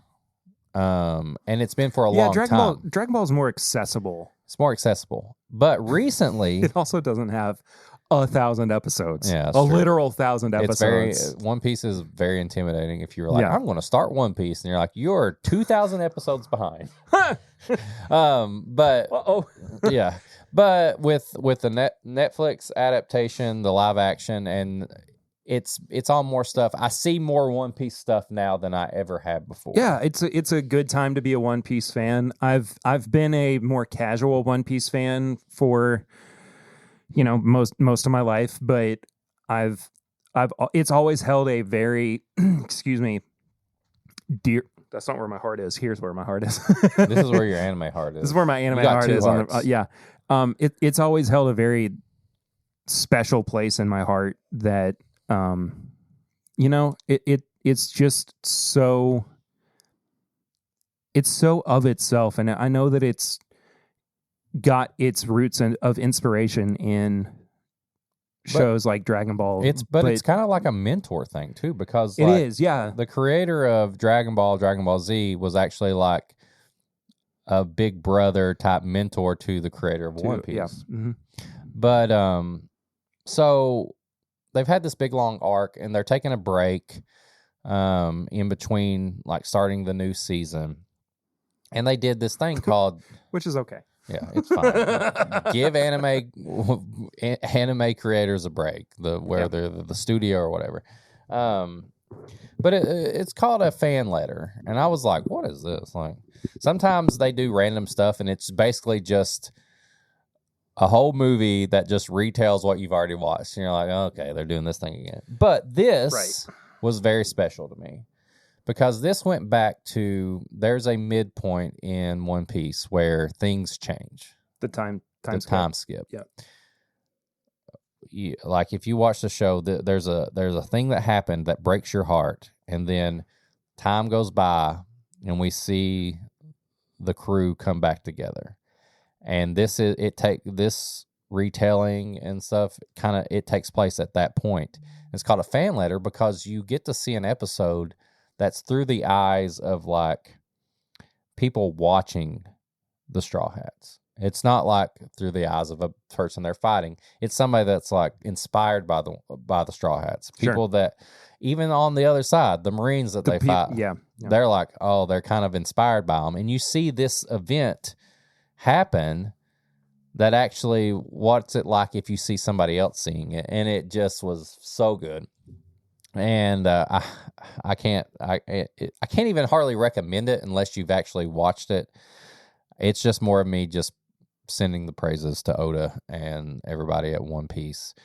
And it's been for a long time. Dragon Ball is more accessible. It's more accessible. But recently... it also doesn't have 1,000 episodes. Yeah, a literal 1,000 episode. One Piece is very intimidating. If you were like, I'm going to start One Piece, and you're like, you're 2,000 episodes behind. But yeah, but with the Netflix adaptation, the live action, and it's on more stuff. I see more One Piece stuff now than I ever have before. Yeah, it's a good time to be a One Piece fan. I've been a more casual One Piece fan for most of my life, but it's always held a very excuse me, dear. That's not where my heart is. Here's where my heart is. This is where your anime heart is. This is where my anime heart is. It's always held a very special place in my heart that, it's just so, it's so of itself. And I know that it's got its roots of inspiration in shows like Dragon Ball. It's kind of like a mentor thing too, because it is, yeah. The creator of Dragon Ball Z was actually like a big brother type mentor to the creator of One Piece. Yeah. Mm-hmm. But so they've had this big long arc, and they're taking a break in between, like starting the new season, and they did this thing called, which is okay. Yeah, it's fine. Give anime creators a break, they're the studio or whatever. But it's called a fan letter, and I was like, what is this? Like, sometimes they do random stuff, and it's basically just a whole movie that just retells what you've already watched, and you're like, okay, they're doing this thing again. But this was very special to me, because this went back to, there's a midpoint in One Piece where things change. The time skip. Yep. Like if you watch the show, there's a thing that happened that breaks your heart, and then time goes by, and we see the crew come back together. And this retelling and stuff it takes place at that point. It's called a fan letter because you get to see an episode that's through the eyes of like people watching the Straw Hats. It's not like through the eyes of a person they're fighting. It's somebody that's like inspired by the Straw Hats. People that even on the other side, the Marines that they fight, they're like, oh, they're kind of inspired by them. And you see this event happen that actually, what's it like if you see somebody else seeing it? And it just was so good. And I can't even hardly recommend it unless you've actually watched it. It's just more of me just sending the praises to Oda and everybody at One Piece.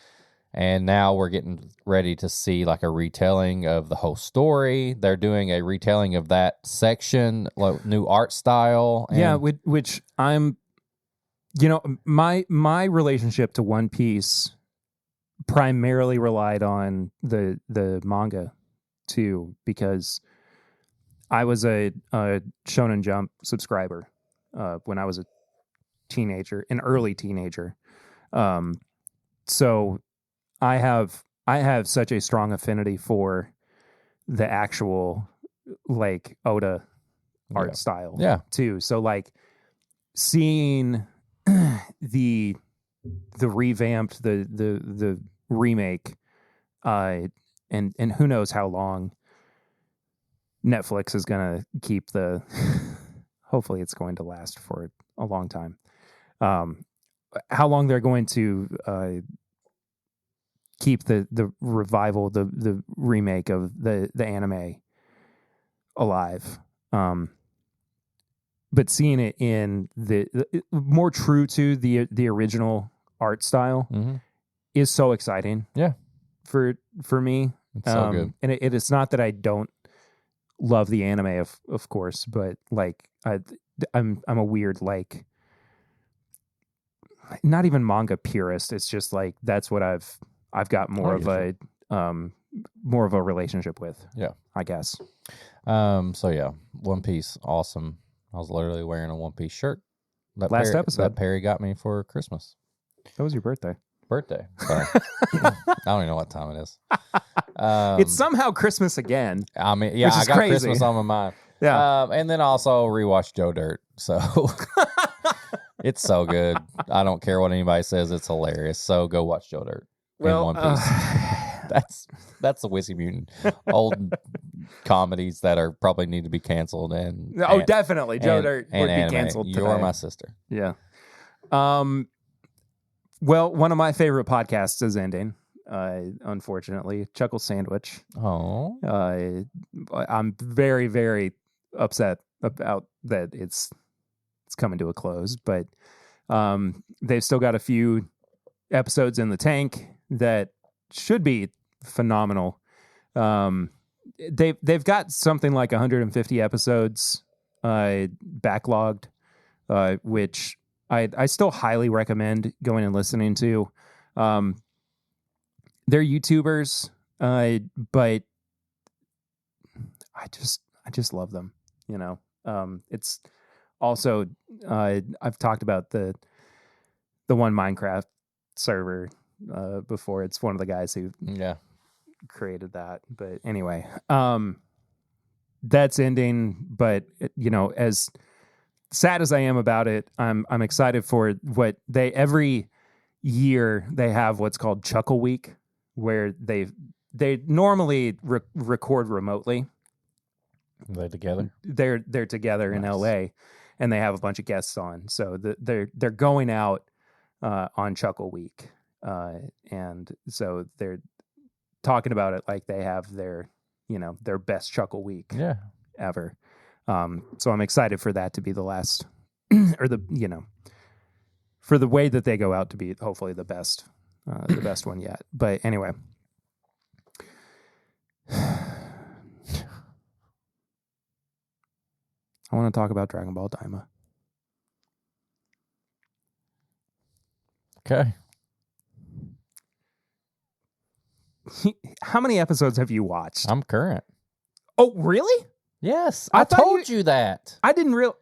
And now we're getting ready to see like a retelling of the whole story. They're doing a retelling of that section, like new art style. And which I'm, my relationship to One Piece primarily relied on the manga too, because I was a Shonen Jump subscriber when I was an early teenager. So I have such a strong affinity for the actual like Oda art style too. So like seeing the revamped, the remake, and who knows how long Netflix is gonna keep the hopefully it's going to last for a long time. How long they're going to keep the revival, the remake of the anime alive. But seeing it in the more true to the original art style is so exciting. Yeah, for me, it's so good. And it is not that I don't love the anime, of course, but like I'm a weird like not even manga purist. It's just like that's what I've got more of a relationship with. Yeah, I guess. So yeah, One Piece, awesome. I was literally wearing a One Piece shirt. Last episode that Perry got me for Christmas. That was your birthday. Sorry. I don't even know what time it is. It's somehow Christmas again. I mean, yeah, I got crazy. Christmas on my mind. Yeah, and then also rewatched Joe Dirt. So it's so good. I don't care what anybody says. It's hilarious. So go watch Joe Dirt. Well, in One Piece. That's the Whiskey Mutant old comedies that are probably need to be canceled. Definitely Joe Dirt would be canceled today. You're my sister. Yeah. Well, one of my favorite podcasts is ending. Unfortunately, Chuckle Sandwich. Oh. I'm very, very upset about that. It's coming to a close, but they've still got a few episodes in the tank that should be phenomenal. They've got something like 150 episodes backlogged, which I still highly recommend going and listening to. They're YouTubers, but I just love them. It's also I've talked about the one Minecraft server before. It's one of the guys who created that. But anyway, that's ending. But as sad as I am about it, I'm excited for what every year they have what's called Chuckle Week, where they normally record remotely. Are they together? They're together in LA, and they have a bunch of guests on. So they're going out on Chuckle Week, and so they're talking about it like they have their best Chuckle Week ever. So I'm excited for that to be the last, or for the way that they go out to be hopefully the best one yet. But anyway. I want to talk about Dragon Ball Daima. Okay. How many episodes have you watched? I'm current. Oh, really? Yes. I told you that. I didn't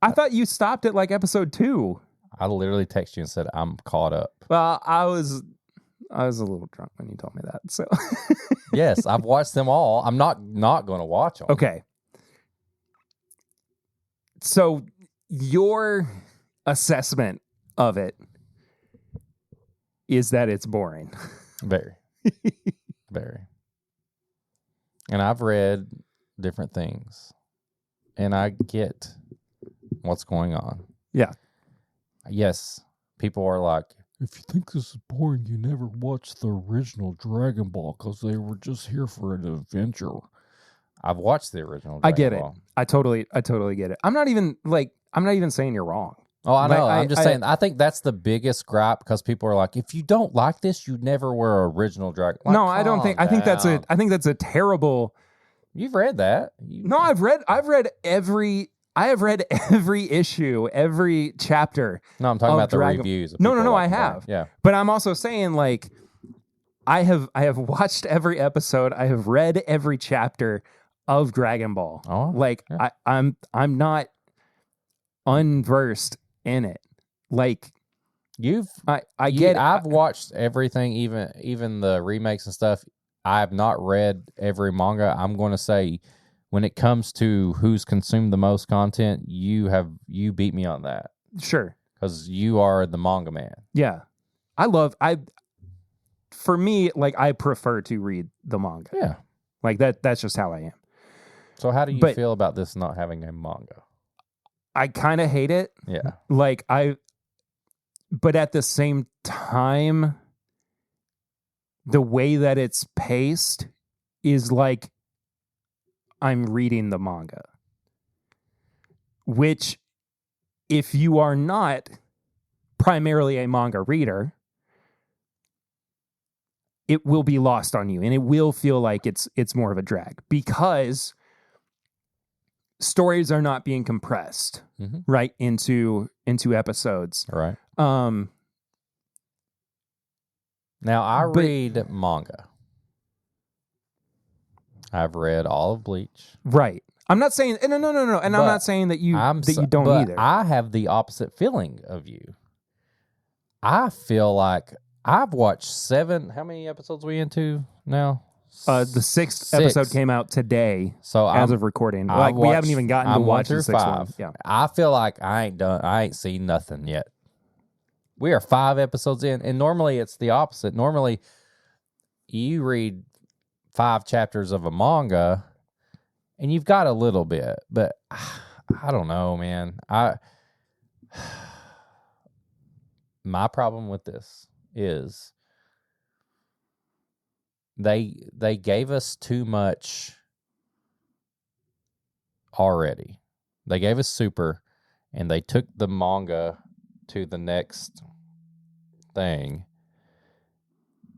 I thought you stopped at like episode 2. I literally texted you and said I'm caught up. Well, I was a little drunk when you told me that. So yes, I've watched them all. I'm not going to watch them. Okay. So your assessment of it is that it's boring. Very. Very. And I've read different things, and I get what's going on. Yeah. Yes, people are like, if you think this is boring, you never watched the original Dragon Ball because they were just here for an adventure. I've watched the original Dragon I get Ball. it. I totally get it. I'm not even saying you're wrong. Oh, I know. Like, I'm just saying, I think that's the biggest gripe because people are like, if you don't like this, you never were original Dragon. Like, no, I don't think. I think that's a terrible. You've read that. No, I have read every issue, every chapter. No, I'm talking about the Dragon... reviews. No, I have. Yeah. But I'm also saying, like, I have watched every episode. I have read every chapter of Dragon Ball. Oh, like, yeah. I'm not unversed in it. Like, I get. I've watched everything, even the remakes and stuff. I have not read every manga. I'm going to say, when it comes to who's consumed the most content, you beat me on that. Sure. Because you are the manga man. Yeah. For me, like, I prefer to read the manga. Yeah. Like, that's just how I am. So how do you feel about this not having a manga? I kind of hate it. Yeah. Like, but at the same time, the way that it's paced is like I'm reading the manga. Which, if you are not primarily a manga reader, it will be lost on you, and it will feel like it's more of a drag because stories are not being compressed right into episodes. Right. Now, I read manga. I've read all of Bleach. Right. I'm not saying no, and I'm not saying that you don't either. I have the opposite feeling of you. I feel like I've watched 7. How many episodes are we into now? The 6th episode came out today. So as of recording, we haven't even gotten to watch the 6th one. Yeah. I feel like I ain't seen nothing yet. We are 5 episodes in, and normally it's the opposite. Normally, you read 5 chapters of a manga, and you've got a little bit, but I don't know, man. My problem with this is they gave us too much already. They gave us Super, and they took the manga to the next thing.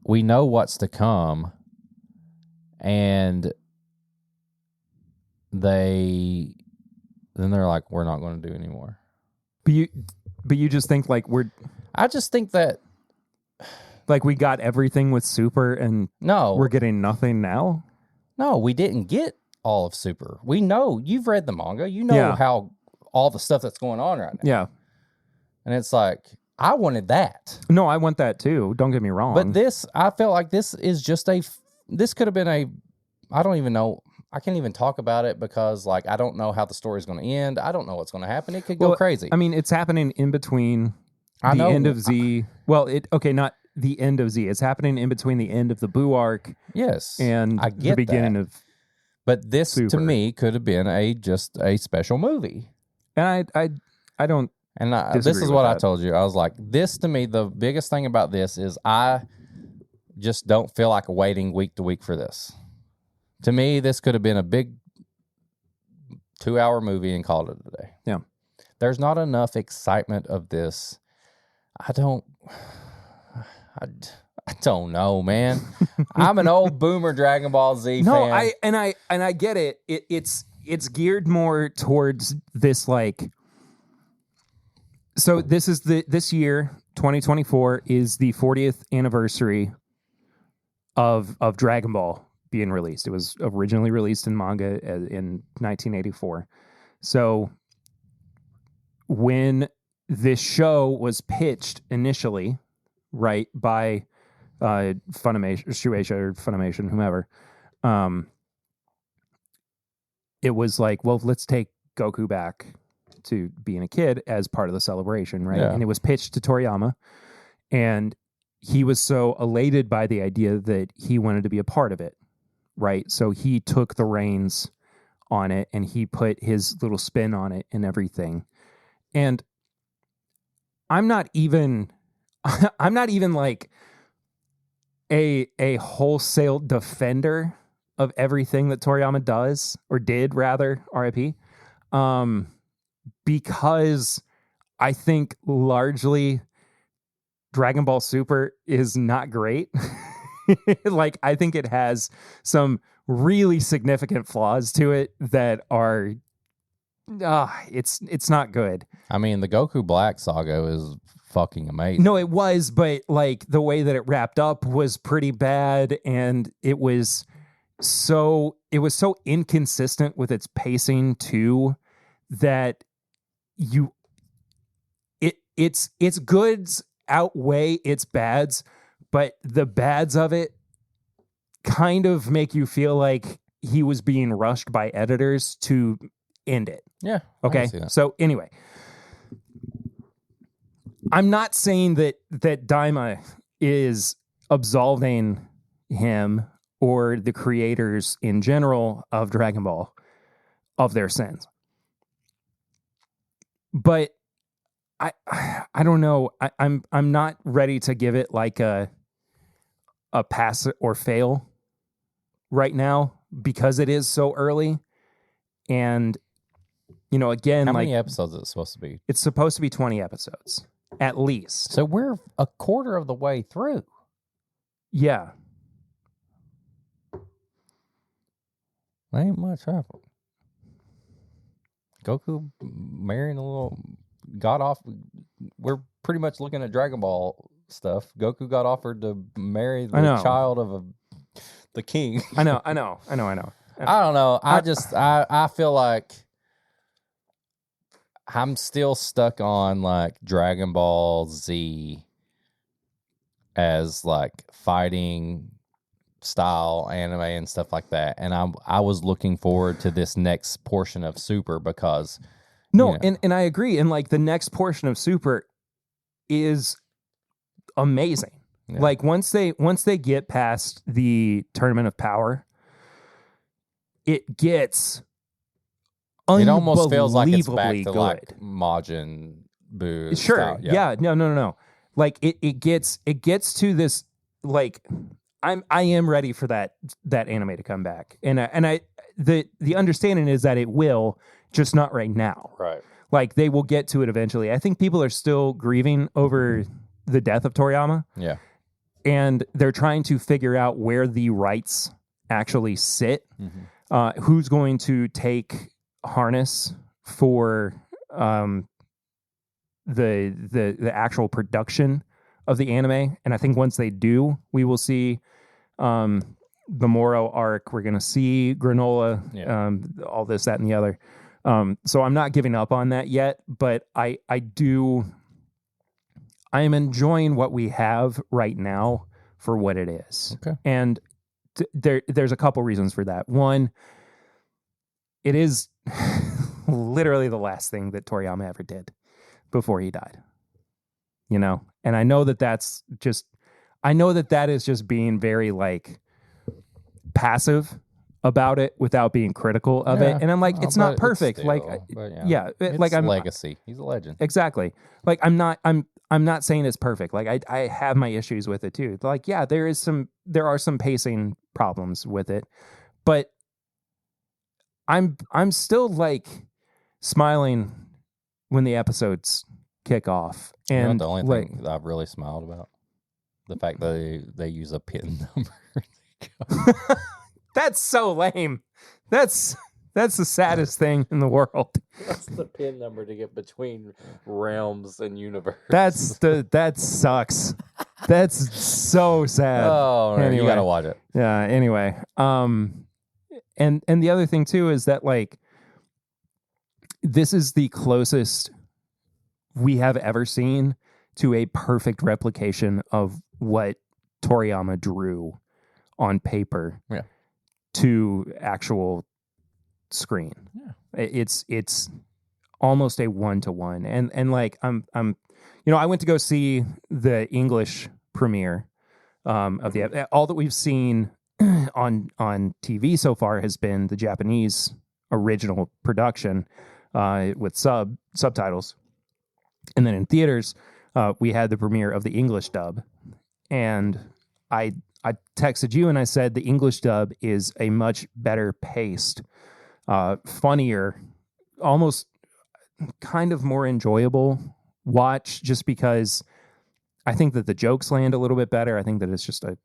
We know what's to come, and they're like, we're not going to do anymore. But you just think like I just think that like we got everything with Super and we're getting nothing now? No, we didn't get all of Super. We know, you've read the manga. You know how all the stuff that's going on right now. Yeah. And it's like, I wanted that. No, I want that too. Don't get me wrong. But I felt like this is just this could have been I don't even know. I can't even talk about it because, like, I don't know how the story is going to end. I don't know what's going to happen. It could go crazy. I mean, it's happening in between the end of Z. Not the end of Z. It's happening in between the end of the Boo arc. Yes. And I get the beginning of But this, Super. To me, could have been just a special movie. And I don't And this is what I told you. I was like, this to me, the biggest thing about this is I just don't feel like waiting week to week for this. To me, this could have been a big 2-hour movie and called it a day. Yeah. There's not enough excitement of this. I don't know, man. I'm an old boomer Dragon Ball Z fan. I get it. It's geared more towards this, like, so this is this year, 2024, is the 40th anniversary of Dragon Ball being released. It was originally released in manga in 1984. So when this show was pitched initially, right, by Funimation, Shueisha or Funimation, whomever, it was like, well, let's take Goku back to being a kid as part of the celebration, right? Yeah. And it was pitched to Toriyama, and he was so elated by the idea that he wanted to be a part of it, right? So he took the reins on it, and he put his little spin on it and everything. And I'm not even like a wholesale defender of everything that Toriyama does or did, rather, RIP, because I think largely Dragon Ball Super is not great. Like, I think it has some really significant flaws to it that are it's not good. I mean, the Goku Black saga is fucking amazing. No, it was, but like the way that it wrapped up was pretty bad, and it was so inconsistent with its pacing too that its goods outweigh its bads, but the bads of it kind of make you feel like he was being rushed by editors to end it. Yeah. Okay. So anyway, I'm not saying that Daima is absolving him or the creators in general of Dragon Ball of their sins. But I don't know. I'm not ready to give it like a pass or fail right now because it is so early. And you know, again, how like, many episodes is it supposed to be? It's supposed to be 20 episodes at least. So we're a quarter of the way through. Yeah. Ain't much happened. Goku marrying a little got off. We're pretty much looking at Dragon Ball stuff. Goku got offered to marry the child of the king. I know. I don't know. I feel like I'm still stuck on like Dragon Ball Z as like fighting style anime and stuff like that, and I was looking forward to this next portion of Super because and I agree, and like the next portion of Super is amazing. Yeah. Like once they get past the Tournament of Power, it gets it almost feels like it's back to good. Like Majin Buu. Sure, style. Yeah. No. Like it gets to this, like I am ready for that anime to come back, and the understanding is that it will, just not right now. Right. Like they will get to it eventually. I think people are still grieving over the death of Toriyama. Yeah. And they're trying to figure out where the rights actually sit. Mm-hmm. Who's going to take harness for the actual production of the anime? And I think once they do, we will see the Moro arc. We're going to see Granola, all this, that, and the other. So I'm not giving up on that yet, but I am enjoying what we have right now for what it is. Okay. And there's a couple reasons for that. One, it is literally the last thing that Toriyama ever did before he died. You know? And I know that is just being very like passive about it without being critical of it. And I'm like, it's not perfect. It's I'm legacy. He's a legend. Exactly. Like I'm not saying it's perfect. Like I have my issues with it too. Like, yeah, there are some pacing problems with it, but I'm still like smiling when the episodes kick off. And the only thing that I've really smiled about, the fact that they use a pin number. That's so lame. That's the saddest thing in the world. That's the pin number to get between realms and universe. That sucks. That's so sad. Oh, anyway. You gotta watch it. Yeah. Anyway, and the other thing too is that like this is the closest we have ever seen to a perfect replication of what Toriyama drew on paper. Yeah. To actual screen. Yeah. It's almost a 1-to-1. And like I'm I went to go see the English premiere of the all that we've seen on TV so far has been the Japanese original production with subtitles. And then in theaters, we had the premiere of the English dub, and I texted you and I said the English dub is a much better paced, funnier, almost kind of more enjoyable watch, just because I think that the jokes land a little bit better. I think that it's just a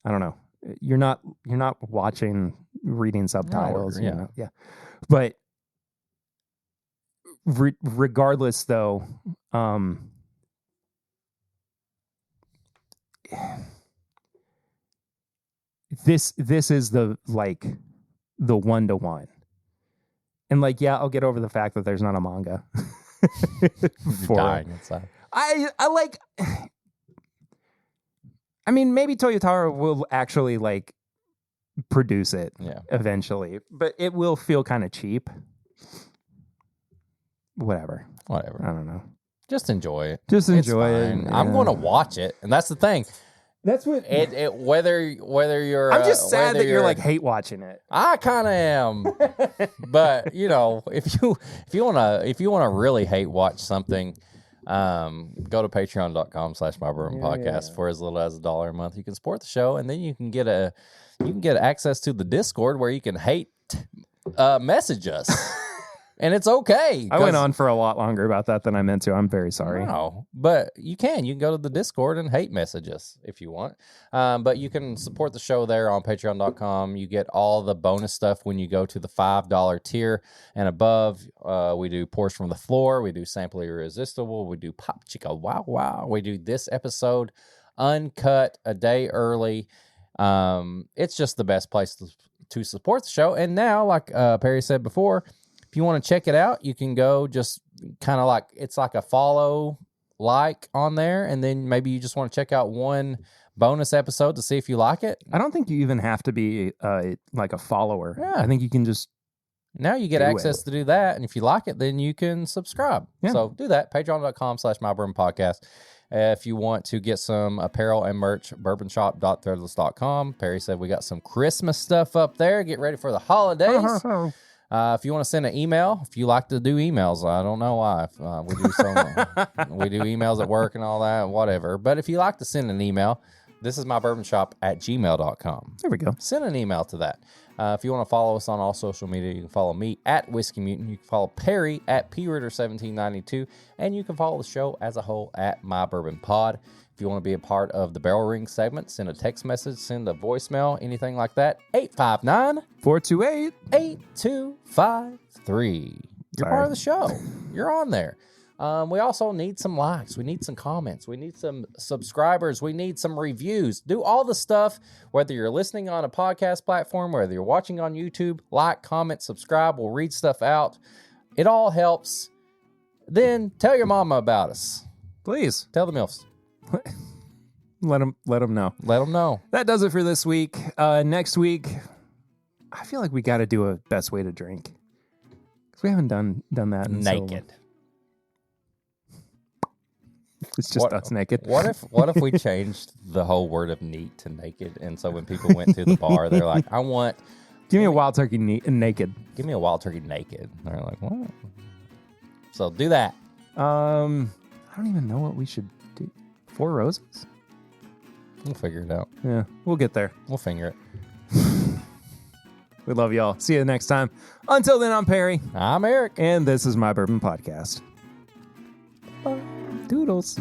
I don't know. You're not watching, reading subtitles. No, yeah. You know? Yeah. But regardless, though, this is the 1-to-1, and I'll get over the fact that there's not a manga. Dying inside. I mean, maybe Toyotaro will actually produce it eventually, but it will feel kind of cheap. Whatever. I don't know. Just enjoy it. Just enjoy it. Yeah. I'm going to watch it, and that's the thing. That's what. Whether you're. I'm just sad that you're hate watching it. I kind of am, but if you wanna really hate watch something, go to patreon.com/mybourbonpodcast for as little as $1 a month. You can support the show, and then you can get access to the Discord where you can hate message us. And it's okay. I went on for a lot longer about that than I meant to. I'm very sorry. No, but you can go to the Discord and hate message us if you want. But you can support the show there on patreon.com. You get all the bonus stuff when you go to the $5 tier and above. We do Pours from the Floor. We do Sample Irresistible. We do Pop Chica Wow Wow. We do this episode uncut, a day early. It's just the best place to support the show. And now, like Perry said before, if you want to check it out, you can go just kind of it's like a follow on there. And then maybe you just want to check out one bonus episode to see if you like it. I don't think you even have to be a follower. Yeah. I think you can just. Now you get access to do that. And if you like it, then you can subscribe. Yeah. So do that. Patreon.com/mybourbonpodcast. If you want to get some apparel and merch, bourbonshop.threadless.com. Perry said we got some Christmas stuff up there. Get ready for the holidays. If you want to send an email, if you like to do emails, I don't know why. We do emails at work and all that, whatever. But if you like to send an email, this is mybourbonshop@gmail.com. There we go. Send an email to that. If you want to follow us on all social media, you can follow me at Whiskey Mutant. You can follow Perry at PRitter1792. And you can follow the show as a whole at My Bourbon Pod. If you want to be a part of the Barrel Ring segment, send a text message, send a voicemail, anything like that. 859-428-8253. You're part of the show. You're on there. We also need some likes. We need some comments. We need some subscribers. We need some reviews. Do all the stuff, whether you're listening on a podcast platform, whether you're watching on YouTube. Like, comment, subscribe. We'll read stuff out. It all helps. Then tell your mama about us. Please. Tell the MILFs. Let them know. Let them know. That does it for this week. Next week, I feel like we got to do a best way to drink. Because we haven't done that in naked. It's just us naked. What if we changed the whole word of neat to naked? And so when people went to the bar, they're like, give me a wild turkey naked. Give me a wild turkey naked. They're like, what? So do that. I don't even know what we should do. 4 Roses? We'll figure it out. Yeah, we'll get there. We'll finger it. We love y'all. See you next time. Until then, I'm Perry. I'm Eric. And this is My Bourbon Podcast. Bye. Doodles.